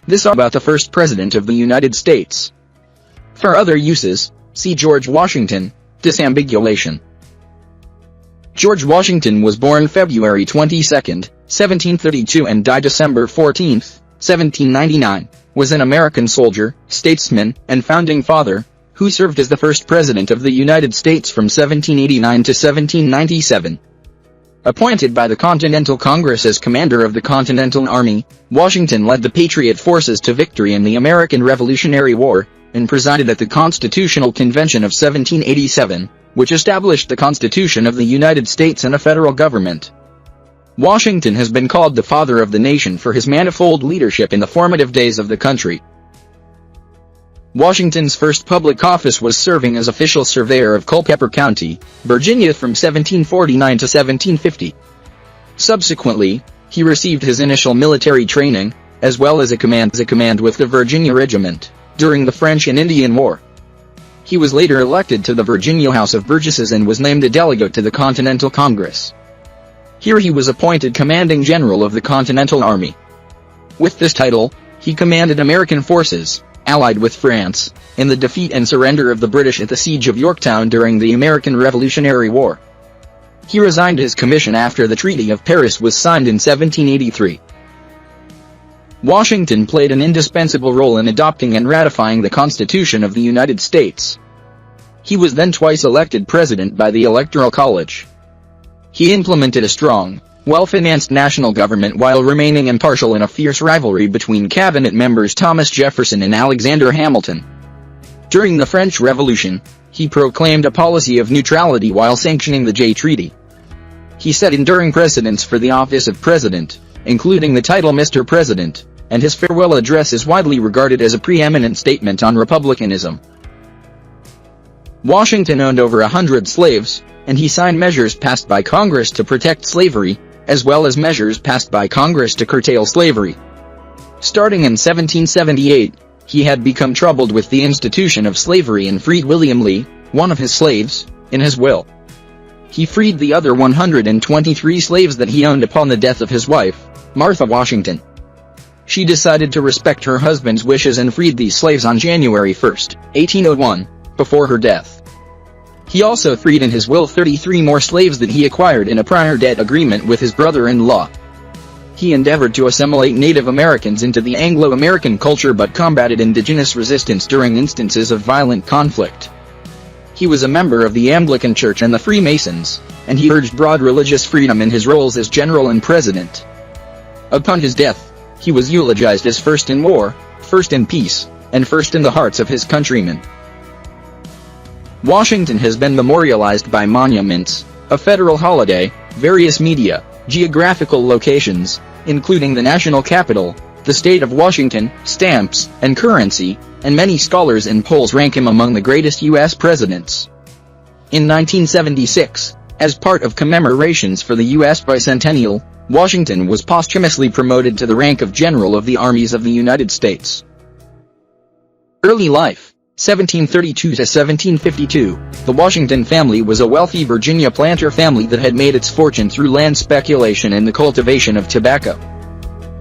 This about the first President of the United States. For other uses, see George Washington, disambiguation. George Washington was born February 22, 1732 and died December 14, 1799, was an American soldier, statesman, and founding father, who served as the first President of the United States from 1789 to 1797. Appointed by the Continental Congress as commander of the Continental Army, Washington led the Patriot forces to victory in the American Revolutionary War, and presided at the Constitutional Convention of 1787, which established the Constitution of the United States and a federal government. Washington has been called the father of the nation for his manifold leadership in the formative days of the country. Washington's first public office was serving as official surveyor of Culpeper County, Virginia from 1749 to 1750. Subsequently, he received his initial military training, as well as a command with the Virginia Regiment, during the French and Indian War. He was later elected to the Virginia House of Burgesses and was named a delegate to the Continental Congress. Here he was appointed commanding general of the Continental Army. With this title, he commanded American forces, allied with France, in the defeat and surrender of the British at the Siege of Yorktown during the American Revolutionary War. He resigned his commission after the Treaty of Paris was signed in 1783. Washington played an indispensable role in adopting and ratifying the Constitution of the United States. He was then twice elected president by the Electoral College. He implemented a strong, well-financed national government while remaining impartial in a fierce rivalry between cabinet members Thomas Jefferson and Alexander Hamilton. During the French Revolution, he proclaimed a policy of neutrality while sanctioning the Jay Treaty. He set enduring precedents for the office of president, including the title Mr. President, and his farewell address is widely regarded as a preeminent statement on republicanism. Washington owned over 100 slaves, and he signed measures passed by Congress to protect slavery, as well as measures passed by Congress to curtail slavery. Starting in 1778, he had become troubled with the institution of slavery and freed William Lee, one of his slaves, in his will. He freed the other 123 slaves that he owned upon the death of his wife, Martha Washington. She decided to respect her husband's wishes and freed these slaves on January 1, 1801, before her death. He also freed in his will 33 more slaves that he acquired in a prior debt agreement with his brother-in-law. He endeavored to assimilate Native Americans into the Anglo-American culture but combated indigenous resistance during instances of violent conflict. He was a member of the Anglican Church and the Freemasons, and he urged broad religious freedom in his roles as general and president. Upon his death, he was eulogized as first in war, first in peace, and first in the hearts of his countrymen. Washington has been memorialized by monuments, a federal holiday, various media, geographical locations, including the national capital, the state of Washington, stamps, and currency, and many scholars and polls rank him among the greatest U.S. presidents. In 1976, as part of commemorations for the U.S. bicentennial, Washington was posthumously promoted to the rank of General of the Armies of the United States. Early life, 1732 to 1752, the Washington family was a wealthy Virginia planter family that had made its fortune through land speculation and the cultivation of tobacco.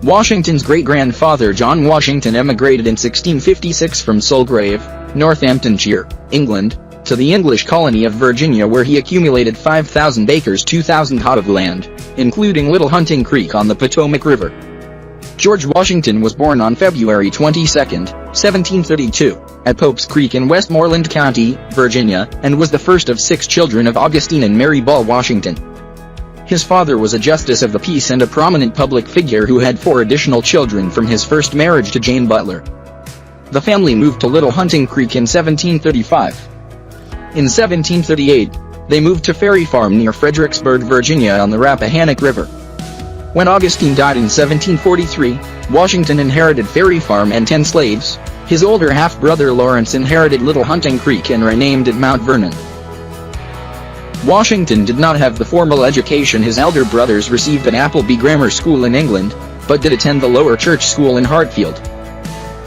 Washington's great-grandfather John Washington emigrated in 1656 from Sulgrave, Northamptonshire, England, to the English colony of Virginia where he accumulated 5,000 acres 2,000 hod of land, including Little Hunting Creek on the Potomac River. George Washington was born on February 22, 1732, at Pope's Creek in Westmoreland County, Virginia, and was the first of 6 children of Augustine and Mary Ball Washington. His father was a justice of the peace and a prominent public figure who had 4 additional children from his first marriage to Jane Butler. The family moved to Little Hunting Creek in 1735. In 1738, they moved to Ferry Farm near Fredericksburg, Virginia on the Rappahannock River. When Augustine died in 1743, Washington inherited Ferry Farm and 10 slaves. His older half-brother Lawrence inherited Little Hunting Creek and renamed it Mount Vernon. Washington did not have the formal education his elder brothers received at Appleby Grammar School in England, but did attend the Lower Church School in Hartfield.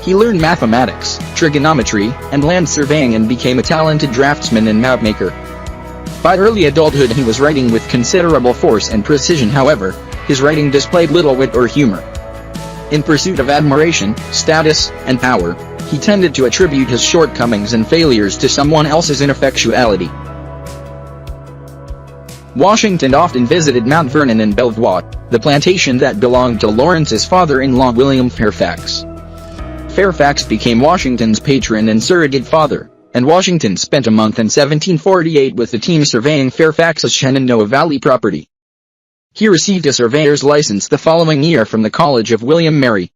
He learned mathematics, trigonometry, and land surveying and became a talented draftsman and mapmaker. By early adulthood he was writing with considerable force and precision. However, his writing displayed little wit or humor. In pursuit of admiration, status, and power, he tended to attribute his shortcomings and failures to someone else's ineffectuality. Washington often visited Mount Vernon and Belvoir, the plantation that belonged to Lawrence's father-in-law William Fairfax. Fairfax became Washington's patron and surrogate father, and Washington spent a month in 1748 with the team surveying Fairfax's Shenandoah Valley property. He received a surveyor's license the following year from the College of William Mary.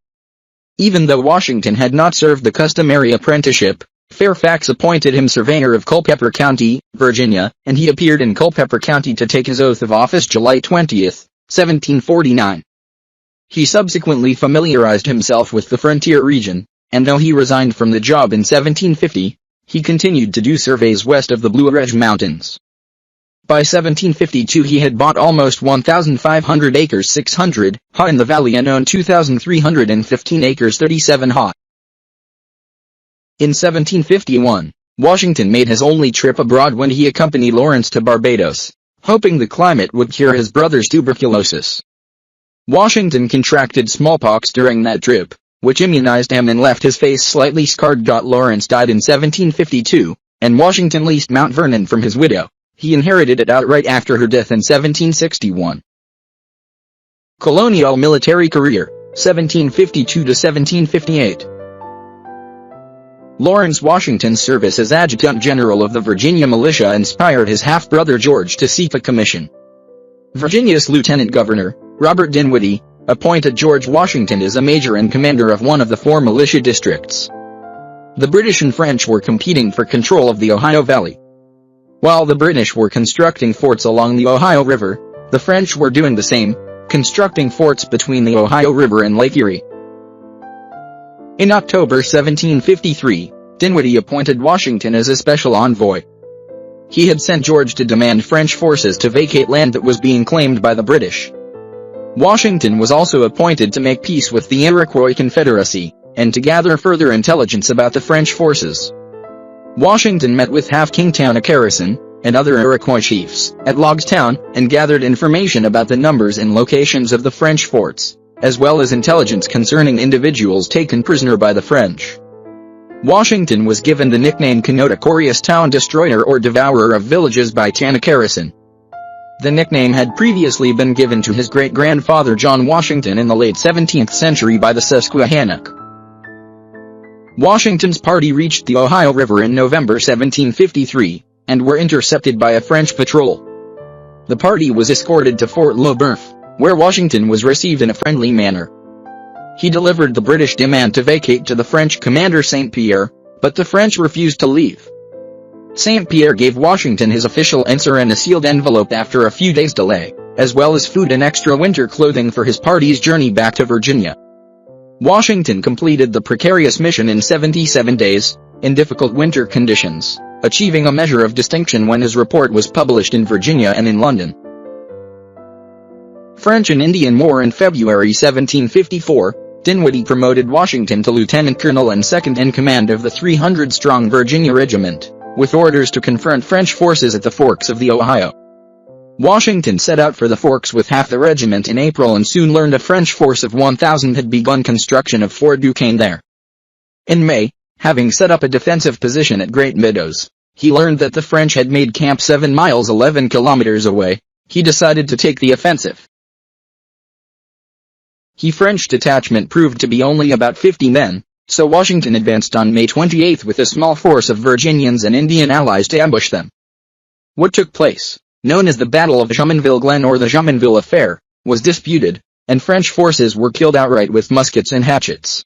Even though Washington had not served the customary apprenticeship, Fairfax appointed him surveyor of Culpeper County, Virginia, and he appeared in Culpeper County to take his oath of office July 20, 1749. He subsequently familiarized himself with the frontier region, and though he resigned from the job in 1750, he continued to do surveys west of the Blue Ridge Mountains. By 1752 he had bought almost 1,500 acres 600 ha in the valley and owned 2,315 acres 37 ha. In 1751, Washington made his only trip abroad when he accompanied Lawrence to Barbados, hoping the climate would cure his brother's tuberculosis. Washington contracted smallpox during that trip, which immunized him and left his face slightly scarred. Lawrence died in 1752, and Washington leased Mount Vernon from his widow. He inherited it outright after her death in 1761. Colonial military career, 1752 to 1758. Lawrence Washington's service as Adjutant General of the Virginia Militia inspired his half-brother George to seek a commission. Virginia's Lieutenant Governor, Robert Dinwiddie, appointed George Washington as a major and commander of one of the 4 militia districts. The British and French were competing for control of the Ohio Valley. While the British were constructing forts along the Ohio River, the French were doing the same, constructing forts between the Ohio River and Lake Erie. In October 1753, Dinwiddie appointed Washington as a special envoy. He had sent George to demand French forces to vacate land that was being claimed by the British. Washington was also appointed to make peace with the Iroquois Confederacy, and to gather further intelligence about the French forces. Washington met with Half-King Tanacharison, and other Iroquois chiefs, at Logstown, and gathered information about the numbers and locations of the French forts, as well as intelligence concerning individuals taken prisoner by the French. Washington was given the nickname Kenoticorious Town Destroyer or Devourer of Villages by Tanacharison. The nickname had previously been given to his great-grandfather John Washington in the late 17th century by the Susquehannock. Washington's party reached the Ohio River in November 1753, and were intercepted by a French patrol. The party was escorted to Fort Le Boeuf, where Washington was received in a friendly manner. He delivered the British demand to vacate to the French commander St. Pierre, but the French refused to leave. St. Pierre gave Washington his official answer in a sealed envelope after a few days' delay, as well as food and extra winter clothing for his party's journey back to Virginia. Washington completed the precarious mission in 77 days, in difficult winter conditions, achieving a measure of distinction when his report was published in Virginia and in London. French and Indian War. In February 1754, Dinwiddie promoted Washington to lieutenant colonel and second in command of the 300-strong Virginia Regiment, with orders to confront French forces at the forks of the Ohio. Washington set out for the forks with half the regiment in April and soon learned a French force of 1,000 had begun construction of Fort Duquesne there. In May, having set up a defensive position at Great Meadows, he learned that the French had made camp 7 miles 11 kilometers away. He decided to take the offensive. The French detachment proved to be only about 50 men, so Washington advanced on May 28 with a small force of Virginians and Indian allies to ambush them. What took place, known as the Battle of Jumonville Glen or the Jumonville Affair, was disputed, and French forces were killed outright with muskets and hatchets.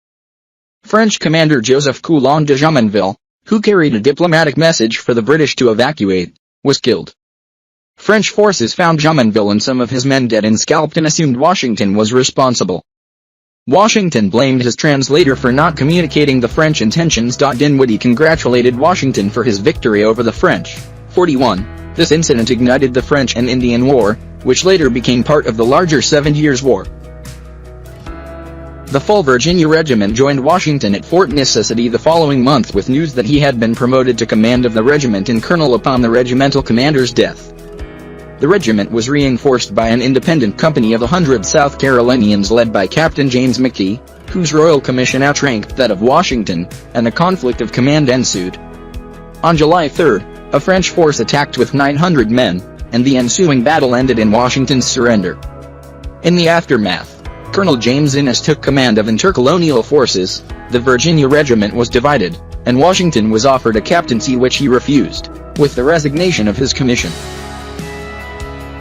French commander Joseph Coulon de Jumonville, who carried a diplomatic message for the British to evacuate, was killed. French forces found Jumonville and some of his men dead and scalped and assumed Washington was responsible. Washington blamed his translator for not communicating the French intentions. Dinwiddie congratulated Washington for his victory over the French. 41. This incident ignited the French and Indian War, which later became part of the larger 7 Years' War. The full Virginia regiment joined Washington at Fort Necessity the following month with news that he had been promoted to command of the regiment in colonel upon the regimental commander's death. The regiment was reinforced by an independent company of 100 South Carolinians led by Captain James McKee, whose royal commission outranked that of Washington, and a conflict of command ensued. On July 3, a French force attacked with 900 men, and the ensuing battle ended in Washington's surrender. In the aftermath, Colonel James Innes took command of intercolonial forces, the Virginia Regiment was divided, and Washington was offered a captaincy which he refused, with the resignation of his commission.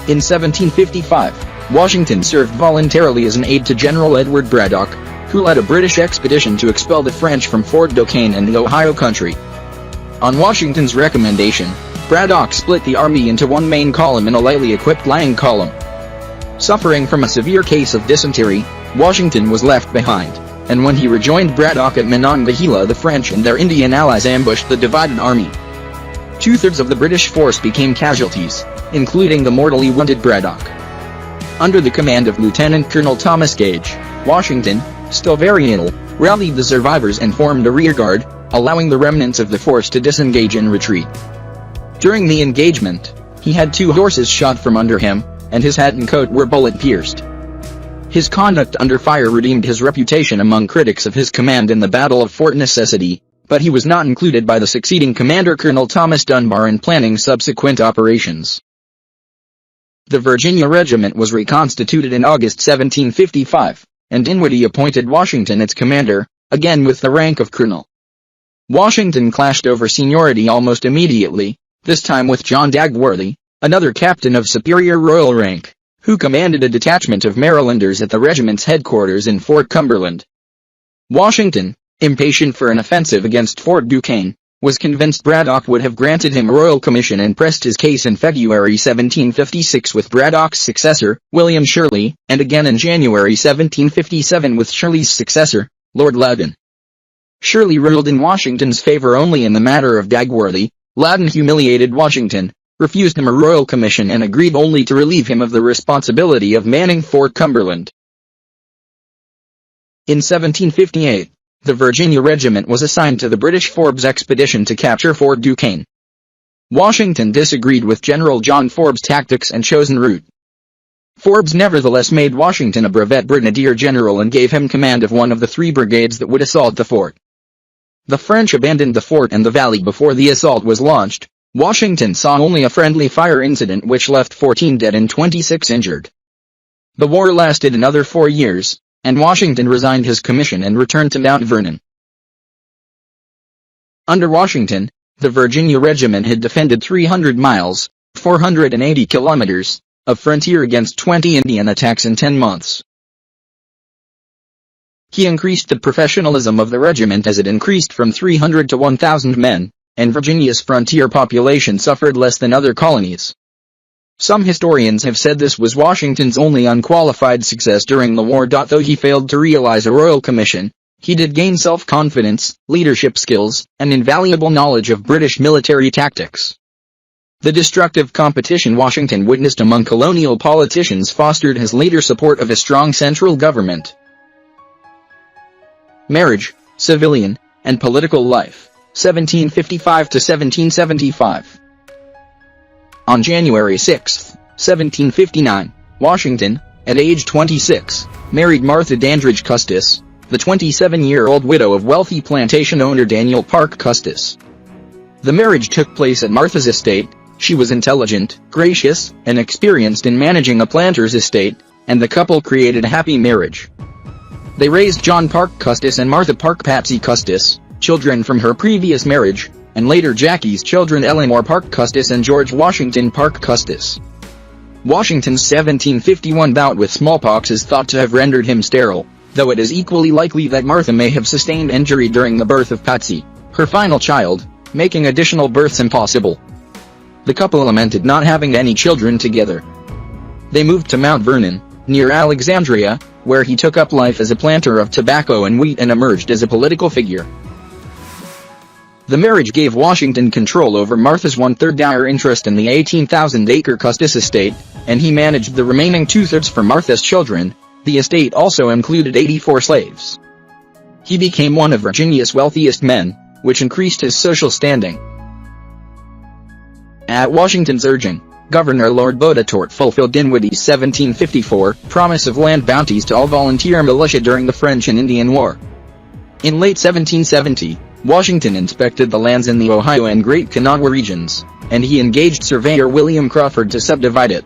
In 1755, Washington served voluntarily as an aide to General Edward Braddock, who led a British expedition to expel the French from Fort Duquesne and the Ohio Country. On Washington's recommendation, Braddock split the army into one main column and a lightly equipped lying column. Suffering from a severe case of dysentery, Washington was left behind, and when he rejoined Braddock at Monongahela, the French and their Indian allies ambushed the divided army. Two-thirds of the British force became casualties, including the mortally wounded Braddock. Under the command of Lieutenant Colonel Thomas Gage, Washington, still very ill, rallied the survivors and formed a rearguard, allowing the remnants of the force to disengage and retreat. During the engagement, he had 2 horses shot from under him, and his hat and coat were bullet-pierced. His conduct under fire redeemed his reputation among critics of his command in the Battle of Fort Necessity, but he was not included by the succeeding commander Colonel Thomas Dunbar in planning subsequent operations. The Virginia Regiment was reconstituted in August 1755, and Dinwiddie appointed Washington its commander, again with the rank of colonel. Washington clashed over seniority almost immediately, this time with John Dagworthy, another captain of superior royal rank, who commanded a detachment of Marylanders at the regiment's headquarters in Fort Cumberland. Washington, impatient for an offensive against Fort Duquesne, was convinced Braddock would have granted him a royal commission and pressed his case in February 1756 with Braddock's successor, William Shirley, and again in January 1757 with Shirley's successor, Lord Loudoun. Shirley ruled in Washington's favor only in the matter of Dagworthy. Loudoun humiliated Washington, refused him a royal commission and agreed only to relieve him of the responsibility of manning Fort Cumberland. In 1758, the Virginia Regiment was assigned to the British Forbes expedition to capture Fort Duquesne. Washington disagreed with General John Forbes' tactics and chosen route. Forbes nevertheless made Washington a brevet brigadier general and gave him command of one of the 3 brigades that would assault the fort. The French abandoned the fort and the valley before the assault was launched. Washington saw only a friendly fire incident which left 14 dead and 26 injured. The war lasted another 4 years, and Washington resigned his commission and returned to Mount Vernon. Under Washington, the Virginia Regiment had defended 300 miles, 480 kilometers, of frontier against 20 Indian attacks in 10 months. He increased the professionalism of the regiment as it increased from 300 to 1,000 men, and Virginia's frontier population suffered less than other colonies. Some historians have said this was Washington's only unqualified success during the war. Though he failed to realize a royal commission, he did gain self-confidence, leadership skills, and invaluable knowledge of British military tactics. The destructive competition Washington witnessed among colonial politicians fostered his later support of a strong central government. Marriage, civilian, and political life, 1755 to 1775. On January 6, 1759, Washington, at age 26, married Martha Dandridge Custis, the 27-year-old widow of wealthy plantation owner Daniel Parke Custis. The marriage took place at Martha's estate. She was intelligent, gracious, and experienced in managing a planter's estate, and the couple created a happy marriage. They raised John Parke Custis and Martha Parke Patsy Custis, children from her previous marriage, and later Jackie's children Eleanor Parke Custis and George Washington Parke Custis. Washington's 1751 bout with smallpox is thought to have rendered him sterile, though it is equally likely that Martha may have sustained injury during the birth of Patsy, her final child, making additional births impossible. The couple lamented not having any children together. They moved to Mount Vernon, near Alexandria, where he took up life as a planter of tobacco and wheat and emerged as a political figure. The marriage gave Washington control over Martha's 1/3 dower interest in the 18,000-acre Custis estate, and he managed the remaining 2/3 for Martha's children. The estate also included 84 slaves. He became one of Virginia's wealthiest men, which increased his social standing. At Washington's urging, Governor Lord Boudetort fulfilled Dinwiddie's 1754 promise of land bounties to all volunteer militia during the French and Indian War. In late 1770, Washington inspected the lands in the Ohio and Great Kanawha regions, and he engaged surveyor William Crawford to subdivide it.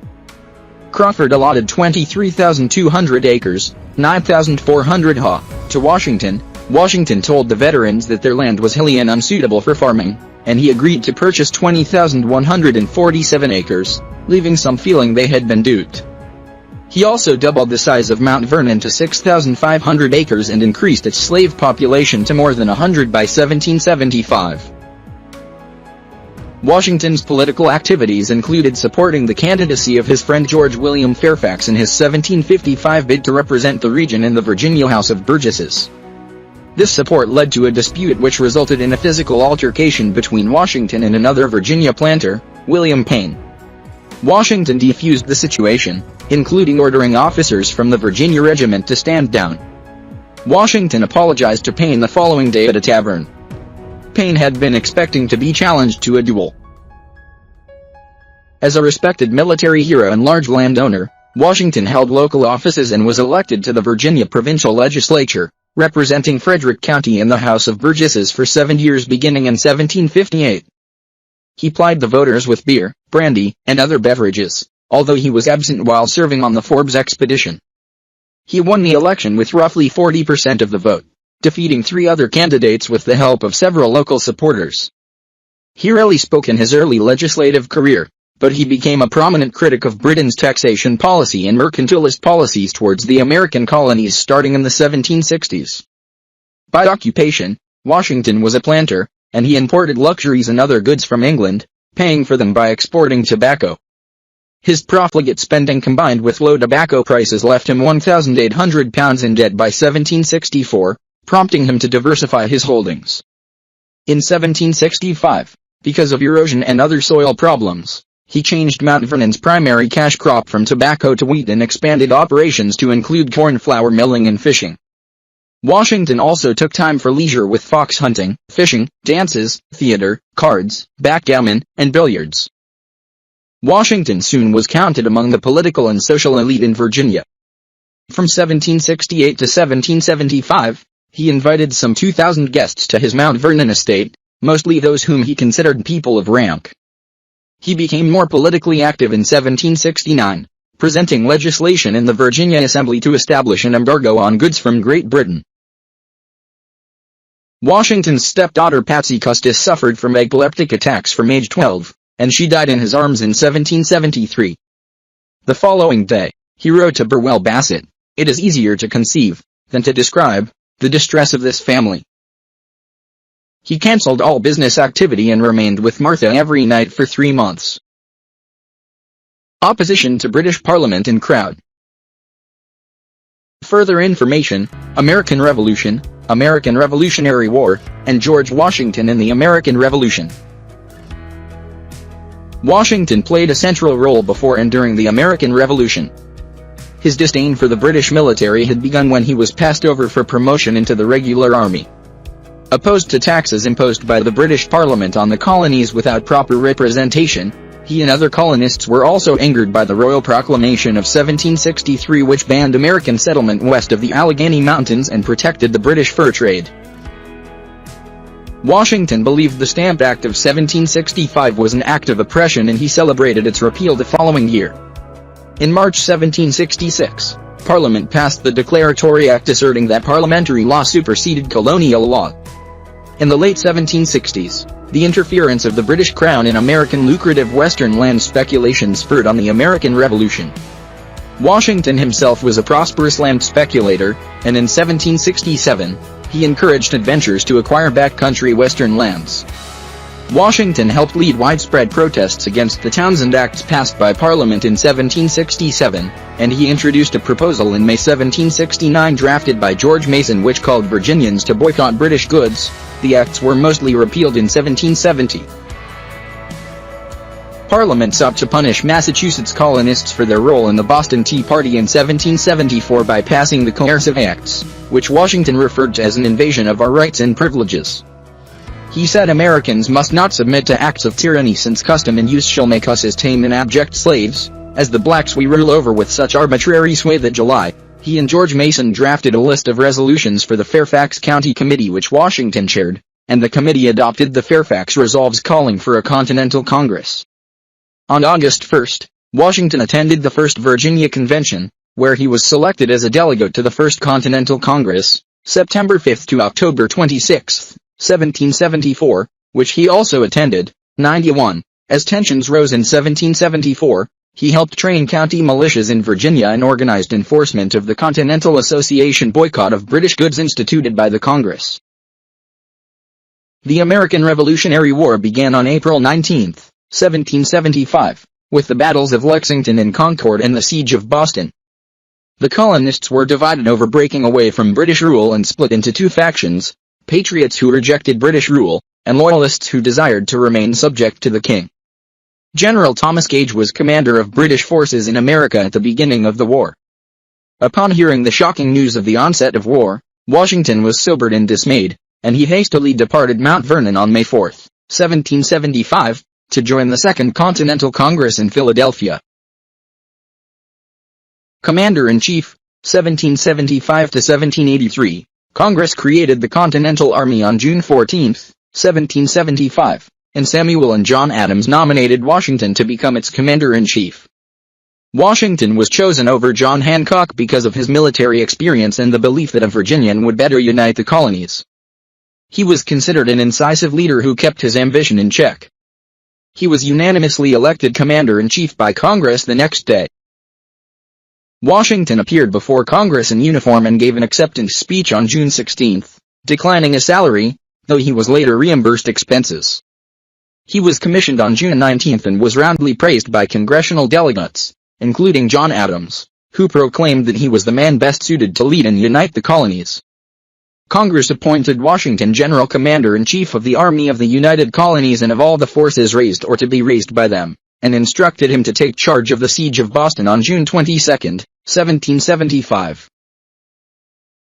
Crawford allotted 23,200 acres, 9,400 ha, to Washington. Washington told the veterans that their land was hilly and unsuitable for farming, and he agreed to purchase 20,147 acres, leaving some feeling they had been duped. He also doubled the size of Mount Vernon to 6,500 acres and increased its slave population to more than 100 by 1775. Washington's political activities included supporting the candidacy of his friend George William Fairfax in his 1755 bid to represent the region in the Virginia House of Burgesses. This support led to a dispute which resulted in a physical altercation between Washington and another Virginia planter, William Payne. Washington defused the situation, including ordering officers from the Virginia Regiment to stand down. Washington apologized to Payne the following day at a tavern. Payne had been expecting to be challenged to a duel. As a respected military hero and large landowner, Washington held local offices and was elected to the Virginia provincial legislature, representing Frederick County in the House of Burgesses for 7 years beginning in 1758. He plied the voters with beer, brandy, and other beverages, although he was absent while serving on the Forbes expedition. He won the election with roughly 40% of the vote, defeating 3 other candidates with the help of several local supporters. He rarely spoke in his early legislative career, but he became a prominent critic of Britain's taxation policy and mercantilist policies towards the American colonies starting in the 1760s. By occupation, Washington was a planter, and he imported luxuries and other goods from England, paying for them by exporting tobacco. His profligate spending combined with low tobacco prices left him £1,800 in debt by 1764, prompting him to diversify his holdings. In 1765, because of erosion and other soil problems, he changed Mount Vernon's primary cash crop from tobacco to wheat and expanded operations to include corn flour milling and fishing. Washington also took time for leisure with fox hunting, fishing, dances, theater, cards, backgammon, and billiards. Washington soon was counted among the political and social elite in Virginia. From 1768 to 1775, he invited some 2,000 guests to his Mount Vernon estate, mostly those whom he considered people of rank. He became more politically active in 1769, presenting legislation in the Virginia Assembly to establish an embargo on goods from Great Britain. Washington's stepdaughter Patsy Custis suffered from epileptic attacks from age 12, and she died in his arms in 1773. The following day, he wrote to Burwell Bassett, "It is easier to conceive, than to describe, the distress of this family." He cancelled all business activity and remained with Martha every night for 3 months. Opposition to British Parliament and crowd. Further information: American Revolution, American Revolutionary War, and George Washington in the American Revolution. Washington played a central role before and during the American Revolution. His disdain for the British military had begun when he was passed over for promotion into the regular army. Opposed to taxes imposed by the British Parliament on the colonies without proper representation, he and other colonists were also angered by the Royal Proclamation of 1763, which banned American settlement west of the Allegheny Mountains and protected the British fur trade. Washington believed the Stamp Act of 1765 was an act of oppression, and he celebrated its repeal the following year. In March 1766, Parliament passed the Declaratory Act asserting that parliamentary law superseded colonial law. In the late 1760s, the interference of the British Crown in American lucrative Western land speculation spurred on the American Revolution. Washington himself was a prosperous land speculator, and in 1767, he encouraged adventurers to acquire backcountry Western lands. Washington helped lead widespread protests against the Townshend Acts passed by Parliament in 1767, and he introduced a proposal in May 1769 drafted by George Mason which called Virginians to boycott British goods. The acts were mostly repealed in 1770. Parliament sought to punish Massachusetts colonists for their role in the Boston Tea Party in 1774 by passing the Coercive Acts, which Washington referred to as an invasion of our rights and privileges. He said Americans must not submit to acts of tyranny, since custom and use shall make us as tame and abject slaves as the blacks we rule over with such arbitrary sway. That July, he and George Mason drafted a list of resolutions for the Fairfax County Committee, which Washington chaired, and the committee adopted the Fairfax Resolves calling for a Continental Congress. On August 1, Washington attended the First Virginia Convention, where he was selected as a delegate to the First Continental Congress, September 5 to October 26, 1774, which he also attended. 91. As tensions rose in 1774, he helped train county militias in Virginia and organized enforcement of the Continental Association boycott of British goods instituted by the Congress. The American Revolutionary War began on April 19, 1775, with the battles of Lexington and Concord and the Siege of Boston. The colonists were divided over breaking away from British rule and split into two factions: patriots who rejected British rule, and loyalists who desired to remain subject to the king. General Thomas Gage was commander of British forces in America at the beginning of the war. Upon hearing the shocking news of the onset of war, Washington was sobered and dismayed, and he hastily departed Mount Vernon on May 4, 1775, to join the Second Continental Congress in Philadelphia. Commander-in-Chief, 1775–1783. Congress created the Continental Army on June 14, 1775, and Samuel and John Adams nominated Washington to become its commander-in-chief. Washington was chosen over John Hancock because of his military experience and the belief that a Virginian would better unite the colonies. He was considered an incisive leader who kept his ambition in check. He was unanimously elected commander-in-chief by Congress the next day. Washington appeared before Congress in uniform and gave an acceptance speech on June 16, declining a salary, though he was later reimbursed expenses. He was commissioned on June 19 and was roundly praised by congressional delegates, including John Adams, who proclaimed that he was the man best suited to lead and unite the colonies. Congress appointed Washington General Commander-in-Chief of the Army of the United Colonies and of all the forces raised or to be raised by them, and instructed him to take charge of the Siege of Boston on June 22, 1775.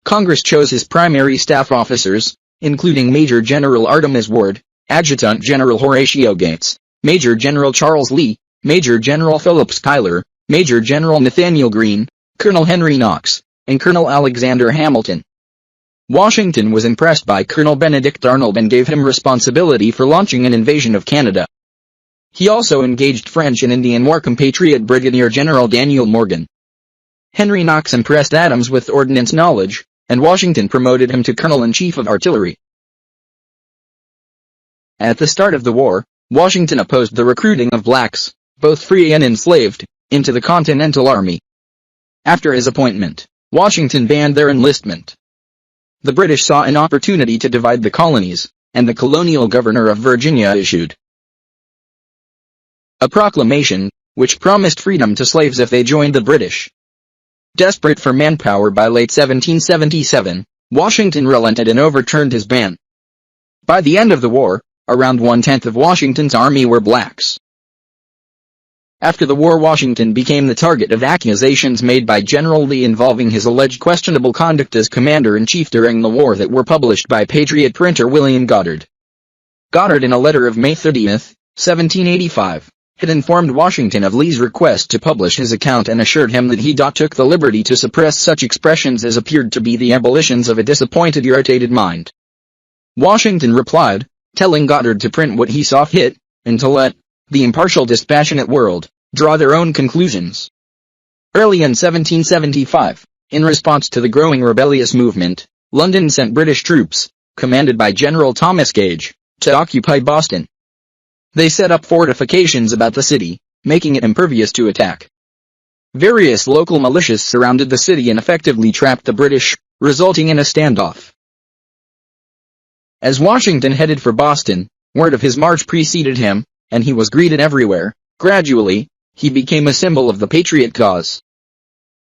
Congress chose his primary staff officers, including Major General Artemas Ward, Adjutant General Horatio Gates, Major General Charles Lee, Major General Philip Schuyler, Major General Nathaniel Greene, Colonel Henry Knox, and Colonel Alexander Hamilton. Washington was impressed by Colonel Benedict Arnold and gave him responsibility for launching an invasion of Canada. He also engaged French and Indian War compatriot Brigadier General Daniel Morgan. Henry Knox impressed Adams with ordnance knowledge, and Washington promoted him to Colonel-in-Chief of Artillery. At the start of the war, Washington opposed the recruiting of blacks, both free and enslaved, into the Continental Army. After his appointment, Washington banned their enlistment. The British saw an opportunity to divide the colonies, and the colonial governor of Virginia issued a proclamation, which promised freedom to slaves if they joined the British. Desperate for manpower by late 1777, Washington relented and overturned his ban. By the end of the war, around 1/10 of Washington's army were blacks. After the war, Washington became the target of accusations made by General Lee involving his alleged questionable conduct as commander-in-chief during the war that were published by Patriot printer William Goddard. Goddard, in a letter of May 30, 1785, had informed Washington of Lee's request to publish his account and assured him that he took the liberty to suppress such expressions as appeared to be the ebullitions of a disappointed, irritated mind. Washington replied, telling Goddard to print what he saw fit, and to let the impartial, dispassionate world draw their own conclusions. Early in 1775, in response to the growing rebellious movement, London sent British troops, commanded by General Thomas Gage, to occupy Boston. They set up fortifications about the city, making it impervious to attack. Various local militias surrounded the city and effectively trapped the British, resulting in a standoff. As Washington headed for Boston, word of his march preceded him, and he was greeted everywhere. Gradually, he became a symbol of the Patriot cause.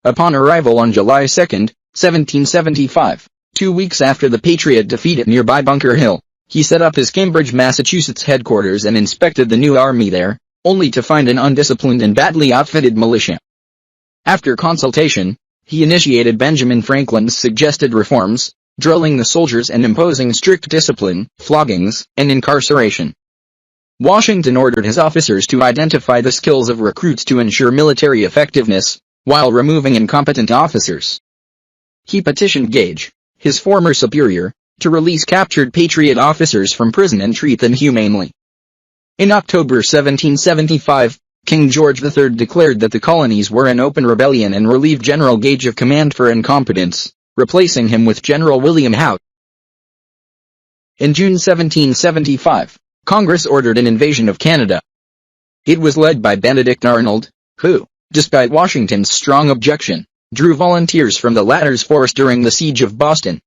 Upon arrival on July 2, 1775, 2 weeks after the Patriot defeat at nearby Bunker Hill, he set up his Cambridge, Massachusetts headquarters and inspected the new army there, only to find an undisciplined and badly outfitted militia. After consultation, he initiated Benjamin Franklin's suggested reforms, drilling the soldiers and imposing strict discipline, floggings, and incarceration. Washington ordered his officers to identify the skills of recruits to ensure military effectiveness, while removing incompetent officers. He petitioned Gage, his former superior, to release captured Patriot officers from prison and treat them humanely. In October 1775, King George III declared that the colonies were in open rebellion and relieved General Gage of command for incompetence, replacing him with General William Howe. In June 1775, Congress ordered an invasion of Canada. It was led by Benedict Arnold, who, despite Washington's strong objection, drew volunteers from the latter's force during the siege of Boston.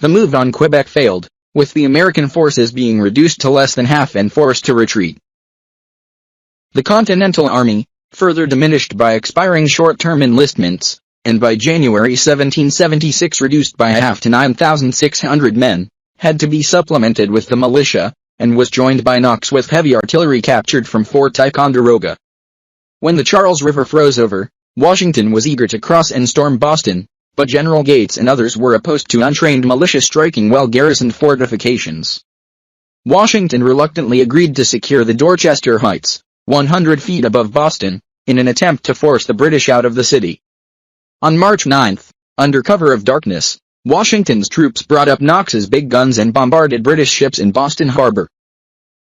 The move on Quebec failed, with the American forces being reduced to less than half and forced to retreat. The Continental Army, further diminished by expiring short-term enlistments, and by January 1776 reduced by half to 9,600 men, had to be supplemented with the militia, and was joined by Knox with heavy artillery captured from Fort Ticonderoga. When the Charles River froze over, Washington was eager to cross and storm Boston, but General Gates and others were opposed to untrained militia striking well-garrisoned fortifications. Washington reluctantly agreed to secure the Dorchester Heights, 100 feet above Boston, in an attempt to force the British out of the city. On March 9, under cover of darkness, Washington's troops brought up Knox's big guns and bombarded British ships in Boston Harbor.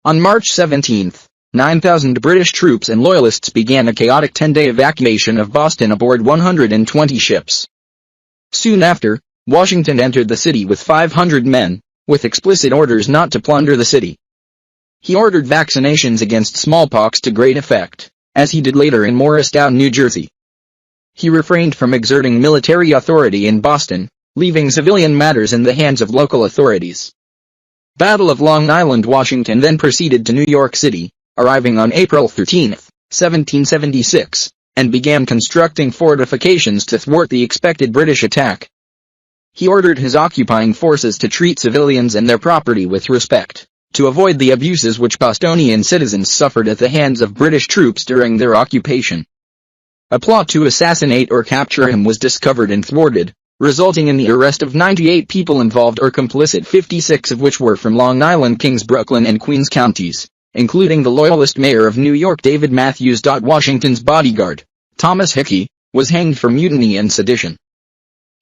On March 17, 9,000 British troops and Loyalists began a chaotic 10-day evacuation of Boston aboard 120 ships. Soon after, Washington entered the city with 500 men, with explicit orders not to plunder the city. He ordered vaccinations against smallpox to great effect, as he did later in Morristown, New Jersey. He refrained from exerting military authority in Boston, leaving civilian matters in the hands of local authorities. Battle of Long Island. Washington then proceeded to New York City, arriving on April 13, 1776, and began constructing fortifications to thwart the expected British attack. He ordered his occupying forces to treat civilians and their property with respect, to avoid the abuses which Bostonian citizens suffered at the hands of British troops during their occupation. A plot to assassinate or capture him was discovered and thwarted, resulting in the arrest of 98 people involved or complicit, 56 of which were from Long Island, Kings, Brooklyn, and Queens counties, including the Loyalist mayor of New York David Matthews. Washington's bodyguard, Thomas Hickey, was hanged for mutiny and sedition.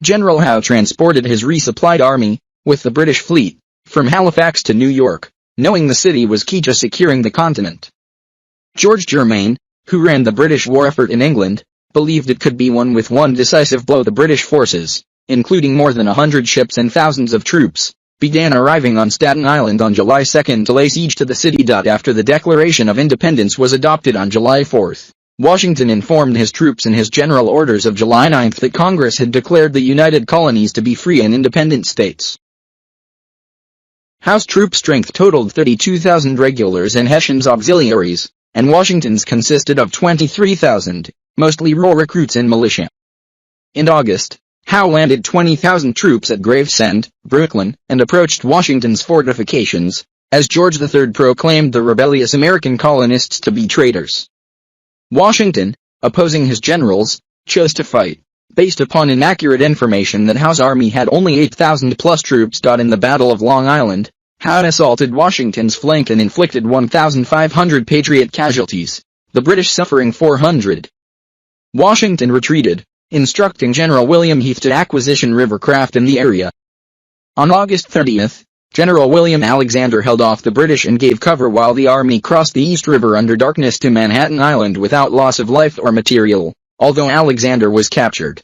General Howe transported his resupplied army, with the British fleet, from Halifax to New York, knowing the city was key to securing the continent. George Germain, who ran the British war effort in England, believed it could be won with one decisive blow. The British forces, including more than 100 ships and thousands of troops, began arriving on Staten Island on July 2 to lay siege to the city. After the Declaration of Independence was adopted on July 4, Washington informed his troops in his General Orders of July 9 that Congress had declared the United Colonies to be free and independent states. Howe's troop strength totaled 32,000 regulars and Hessian's auxiliaries, and Washington's consisted of 23,000, mostly raw recruits and militia. In August, Howe landed 20,000 troops at Gravesend, Brooklyn, and approached Washington's fortifications, as George III proclaimed the rebellious American colonists to be traitors. Washington, opposing his generals, chose to fight, based upon inaccurate information that Howe's army had only 8,000 plus troops. In the Battle of Long Island, Howe assaulted Washington's flank and inflicted 1,500 Patriot casualties, the British suffering 400. Washington retreated, instructing General William Heath to acquisition river craft in the area. On August 30, General William Alexander held off the British and gave cover while the army crossed the East River under darkness to Manhattan Island without loss of life or material, although Alexander was captured.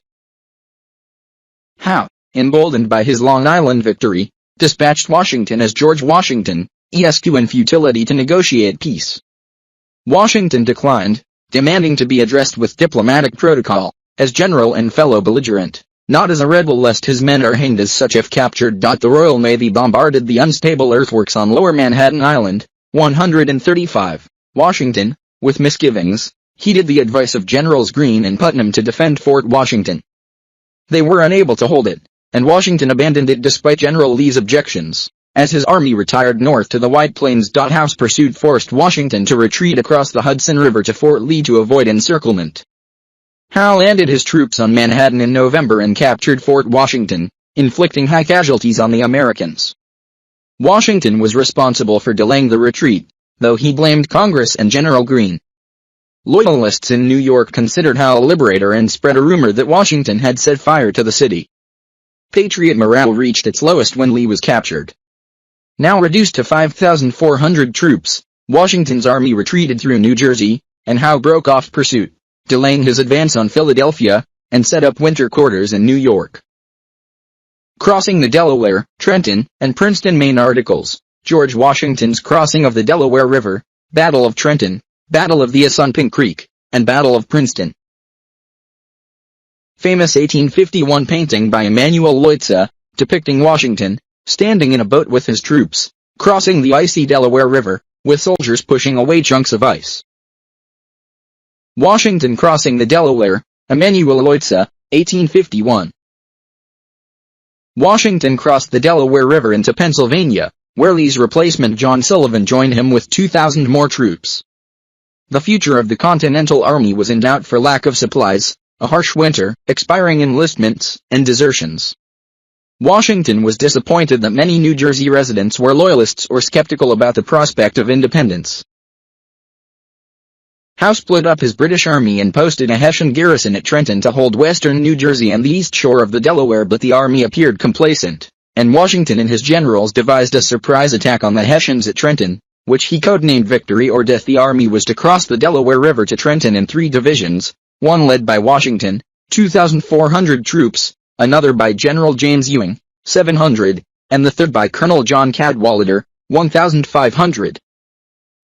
Howe, emboldened by his Long Island victory, dispatched Washington as George Washington, ESQ, in futility to negotiate peace. Washington declined, demanding to be addressed with diplomatic protocol, as general and fellow belligerent, not as a rebel lest his men are hanged as such if captured. The Royal Navy bombarded the unstable earthworks on Lower Manhattan Island, 135. Washington, with misgivings, heeded the advice of Generals Greene and Putnam to defend Fort Washington. They were unable to hold it, and Washington abandoned it despite General Lee's objections, as his army retired north to the White Plains. Howe's pursuit forced Washington to retreat across the Hudson River to Fort Lee to avoid encirclement. Howe landed his troops on Manhattan in November and captured Fort Washington, inflicting high casualties on the Americans. Washington was responsible for delaying the retreat, though he blamed Congress and General Greene. Loyalists in New York considered Howe a liberator and spread a rumor that Washington had set fire to the city. Patriot morale reached its lowest when Lee was captured. Now reduced to 5,400 troops, Washington's army retreated through New Jersey, and Howe broke off pursuit, delaying his advance on Philadelphia, and set up winter quarters in New York. Crossing the Delaware, Trenton, and Princeton. Main articles: George Washington's crossing of the Delaware River, Battle of Trenton, Battle of the Assunpink Creek, and Battle of Princeton. Famous 1851 painting by Emanuel Leutze, depicting Washington, standing in a boat with his troops, crossing the icy Delaware River, with soldiers pushing away chunks of ice. Washington crossing the Delaware, Emanuel Leutze, 1851. Washington crossed the Delaware River into Pennsylvania, where Lee's replacement John Sullivan joined him with 2,000 more troops. The future of the Continental Army was in doubt for lack of supplies, a harsh winter, expiring enlistments, and desertions. Washington was disappointed that many New Jersey residents were loyalists or skeptical about the prospect of independence. Howe split up his British army and posted a Hessian garrison at Trenton to hold western New Jersey and the east shore of the Delaware, but the army appeared complacent, and Washington and his generals devised a surprise attack on the Hessians at Trenton, which he codenamed Victory or Death. The army was to cross the Delaware River to Trenton in 3 divisions, one led by Washington, 2,400 troops, another by General James Ewing, 700, and the third by Colonel John Cadwalader, 1,500.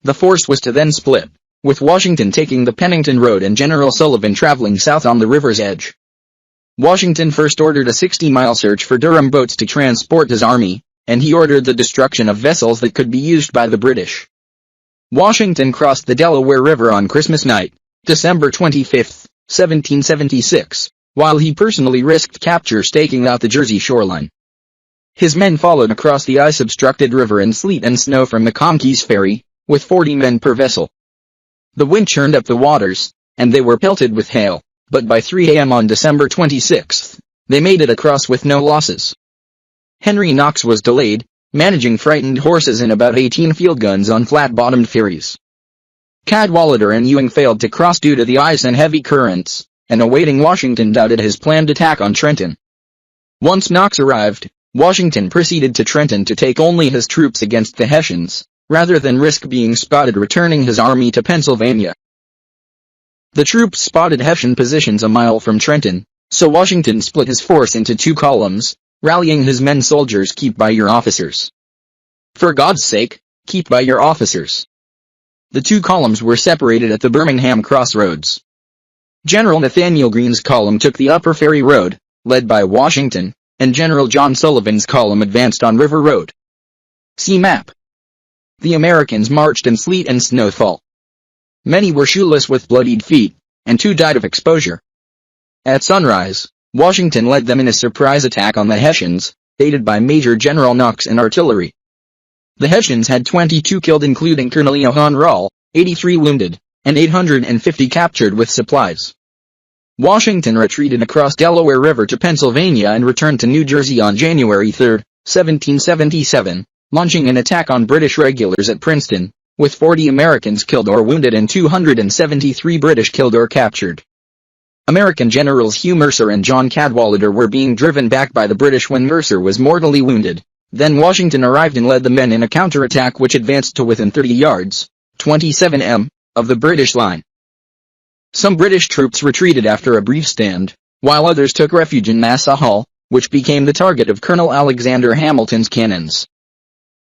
The force was to then split, with Washington taking the Pennington Road and General Sullivan traveling south on the river's edge. Washington first ordered a 60-mile search for Durham boats to transport his army, and he ordered the destruction of vessels that could be used by the British. Washington crossed the Delaware River on Christmas night, December 25, 1776, while he personally risked capture staking out the Jersey shoreline. His men followed across the ice-obstructed river in sleet and snow from the Combkeys Ferry, with 40 men per vessel. The wind churned up the waters, and they were pelted with hail, but by 3 a.m. on December 26, they made it across with no losses. Henry Knox was delayed, managing frightened horses and about 18 field guns on flat-bottomed ferries. Cadwalader and Ewing failed to cross due to the ice and heavy currents, and awaiting Washington doubted his planned attack on Trenton. Once Knox arrived, Washington proceeded to Trenton to take only his troops against the Hessians, rather than risk being spotted returning his army to Pennsylvania. The troops spotted Hessian positions a mile from Trenton, so Washington split his force into 2 columns, rallying his men. Soldiers, keep by your officers. For God's sake, keep by your officers. The 2 columns were separated at the Birmingham Crossroads. General Nathaniel Greene's column took the Upper Ferry Road, led by Washington, and General John Sullivan's column advanced on River Road. See map. The Americans marched in sleet and snowfall. Many were shoeless with bloodied feet, and 2 died of exposure. At sunrise, Washington led them in a surprise attack on the Hessians, aided by Major General Knox and artillery. The Hessians had 22 killed including Colonel Johann Rall, 83 wounded, and 850 captured with supplies. Washington retreated across Delaware River to Pennsylvania and returned to New Jersey on January 3, 1777, launching an attack on British regulars at Princeton, with 40 Americans killed or wounded and 273 British killed or captured. American generals Hugh Mercer and John Cadwalader were being driven back by the British when Mercer was mortally wounded. Then Washington arrived and led the men in a counterattack which advanced to within 30 yards, 27 m, of the British line. Some British troops retreated after a brief stand, while others took refuge in Nassau Hall, which became the target of Colonel Alexander Hamilton's cannons.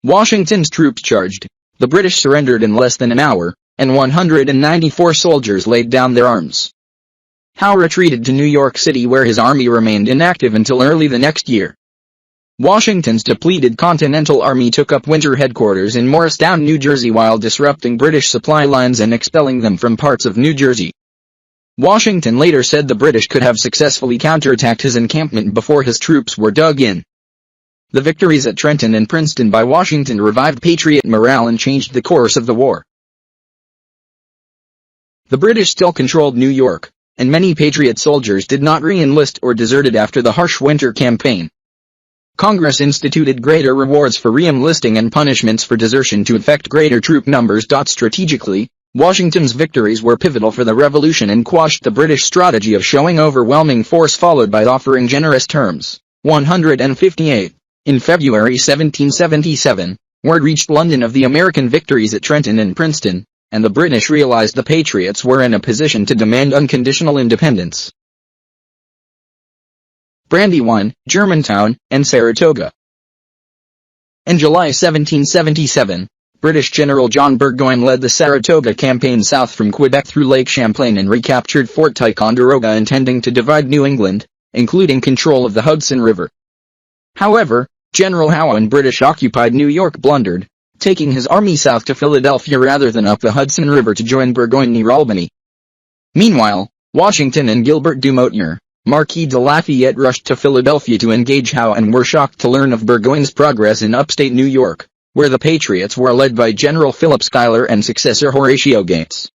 Washington's troops charged. The British surrendered in less than an hour, and 194 soldiers laid down their arms. Howe retreated to New York City where his army remained inactive until early the next year. Washington's depleted Continental Army took up winter headquarters in Morristown, New Jersey while disrupting British supply lines and expelling them from parts of New Jersey. Washington later said the British could have successfully counterattacked his encampment before his troops were dug in. The victories at Trenton and Princeton by Washington revived Patriot morale and changed the course of the war. The British still controlled New York, and many Patriot soldiers did not re-enlist or deserted after the harsh winter campaign. Congress instituted greater rewards for re-enlisting and punishments for desertion to effect greater troop numbers. Strategically, Washington's victories were pivotal for the revolution and quashed the British strategy of showing overwhelming force followed by offering generous terms. 158. In February 1777, word reached London of the American victories at Trenton and Princeton, and the British realized the Patriots were in a position to demand unconditional independence. Brandywine, Germantown, and Saratoga. In July 1777, British General John Burgoyne led the Saratoga campaign south from Quebec through Lake Champlain and recaptured Fort Ticonderoga, intending to divide New England, including control of the Hudson River. However, General Howe and British-occupied New York blundered, taking his army south to Philadelphia rather than up the Hudson River to join Burgoyne near Albany. Meanwhile, Washington and Gilbert du Motier, Marquis de Lafayette, rushed to Philadelphia to engage Howe and were shocked to learn of Burgoyne's progress in upstate New York, where the Patriots were led by General Philip Schuyler and successor Horatio Gates.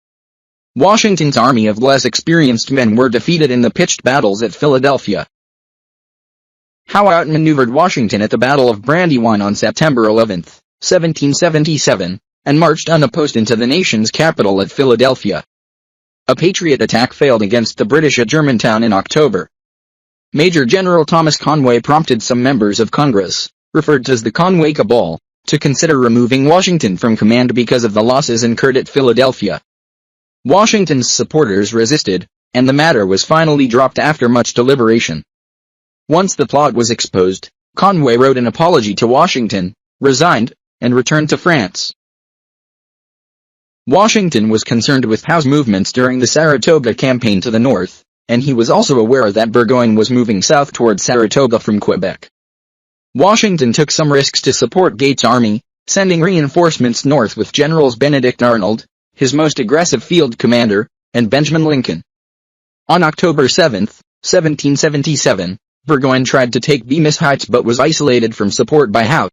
Washington's army of less experienced men were defeated in the pitched battles at Philadelphia. Howe outmaneuvered Washington at the Battle of Brandywine on September 11, 1777, and marched unopposed into the nation's capital at Philadelphia. A Patriot attack failed against the British at Germantown in October. Major General Thomas Conway prompted some members of Congress, referred to as the Conway Cabal, to consider removing Washington from command because of the losses incurred at Philadelphia. Washington's supporters resisted, and the matter was finally dropped after much deliberation. Once the plot was exposed, Conway wrote an apology to Washington, resigned, and returned to France. Washington was concerned with Howe's movements during the Saratoga campaign to the north, and he was also aware that Burgoyne was moving south toward Saratoga from Quebec. Washington took some risks to support Gates' army, sending reinforcements north with Generals Benedict Arnold, his most aggressive field commander, and Benjamin Lincoln. On October 7, 1777, Burgoyne tried to take Bemis Heights but was isolated from support by Howe.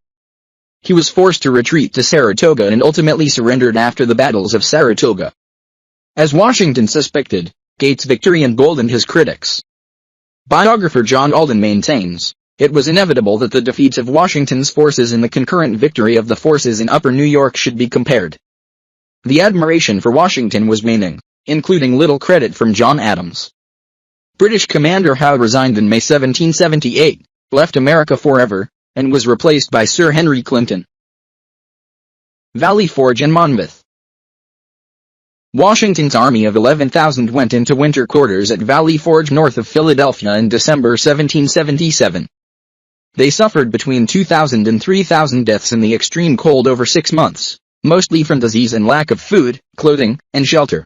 He was forced to retreat to Saratoga and ultimately surrendered after the battles of Saratoga. As Washington suspected, Gates' victory emboldened his critics. Biographer John Alden maintains, it was inevitable that the defeats of Washington's forces and the concurrent victory of the forces in Upper New York should be compared. The admiration for Washington was waning, including little credit from John Adams. British Commander Howe resigned in May 1778, left America forever, and was replaced by Sir Henry Clinton. Valley Forge and Monmouth. Washington's army of 11,000 went into winter quarters at Valley Forge north of Philadelphia in December 1777. They suffered between 2,000 and 3,000 deaths in the extreme cold over 6 months, mostly from disease and lack of food, clothing, and shelter.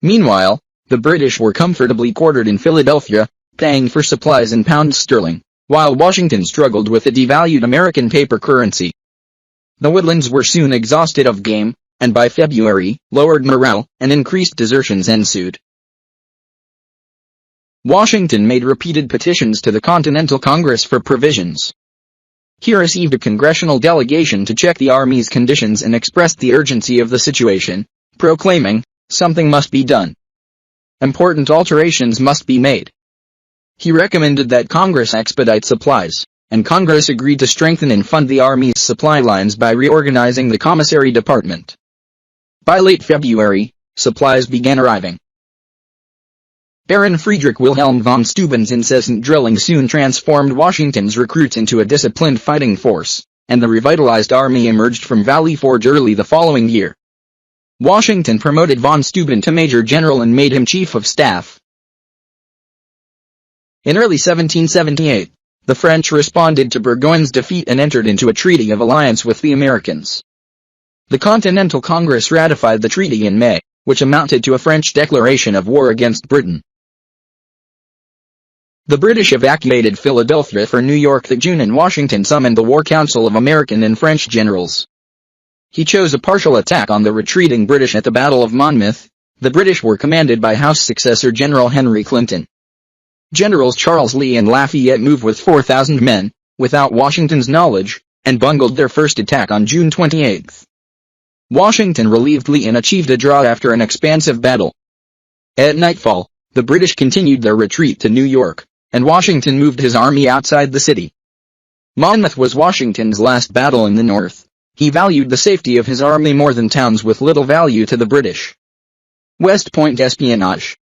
Meanwhile, the British were comfortably quartered in Philadelphia, paying for supplies in pounds sterling, while Washington struggled with a devalued American paper currency. The woodlands were soon exhausted of game, and by February, lowered morale, and increased desertions ensued. Washington made repeated petitions to the Continental Congress for provisions. He received a congressional delegation to check the army's conditions and expressed the urgency of the situation, proclaiming, "Something must be done. Important alterations must be made." He recommended that Congress expedite supplies, and Congress agreed to strengthen and fund the Army's supply lines by reorganizing the commissary department. By late February, supplies began arriving. Baron Friedrich Wilhelm von Steuben's incessant drilling soon transformed Washington's recruits into a disciplined fighting force, and the revitalized army emerged from Valley Forge early the following year. Washington promoted von Steuben to Major General and made him Chief of Staff. In early 1778, the French responded to Burgoyne's defeat and entered into a treaty of alliance with the Americans. The Continental Congress ratified the treaty in May, which amounted to a French declaration of war against Britain. The British evacuated Philadelphia for New York that June, and Washington summoned the War Council of American and French generals. He chose a partial attack on the retreating British at the Battle of Monmouth. The British were commanded by Howe's successor General Henry Clinton. Generals Charles Lee and Lafayette moved with 4,000 men, without Washington's knowledge, and bungled their first attack on June 28. Washington relieved Lee and achieved a draw after an expansive battle. At nightfall, the British continued their retreat to New York, and Washington moved his army outside the city. Monmouth was Washington's last battle in the North. He valued the safety of his army more than towns with little value to the British. West Point espionage.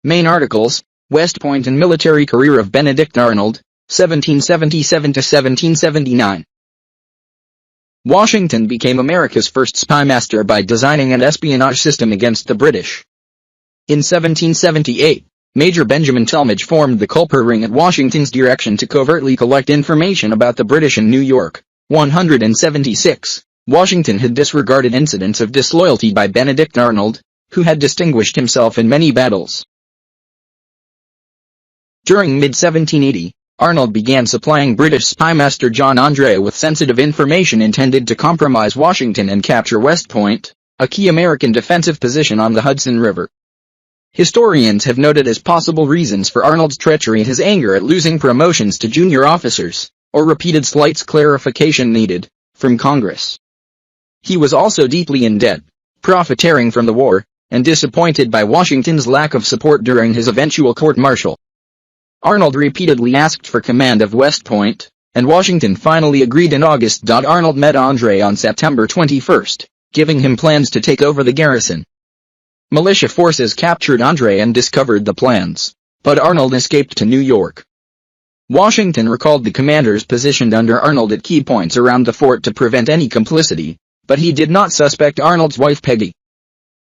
Main articles: West Point and military career of Benedict Arnold, 1777 to 1779. Washington became America's first spymaster by designing an espionage system against the British. In 1778, Major Benjamin Tallmadge formed the Culper Ring at Washington's direction to covertly collect information about the British in New York. 176. Washington had disregarded incidents of disloyalty by Benedict Arnold, who had distinguished himself in many battles. During mid-1780, Arnold began supplying British spymaster John Andre with sensitive information intended to compromise Washington and capture West Point, a key American defensive position on the Hudson River. Historians have noted as possible reasons for Arnold's treachery his anger at losing promotions to junior officers, or repeated slights clarification needed from Congress. He was also deeply in debt, profiteering from the war, and disappointed by Washington's lack of support during his eventual court-martial. Arnold repeatedly asked for command of West Point, and Washington finally agreed in August. Arnold met Andre on September 21, giving him plans to take over the garrison. Militia forces captured Andre and discovered the plans, but Arnold escaped to New York. Washington recalled the commanders positioned under Arnold at key points around the fort to prevent any complicity, but he did not suspect Arnold's wife Peggy.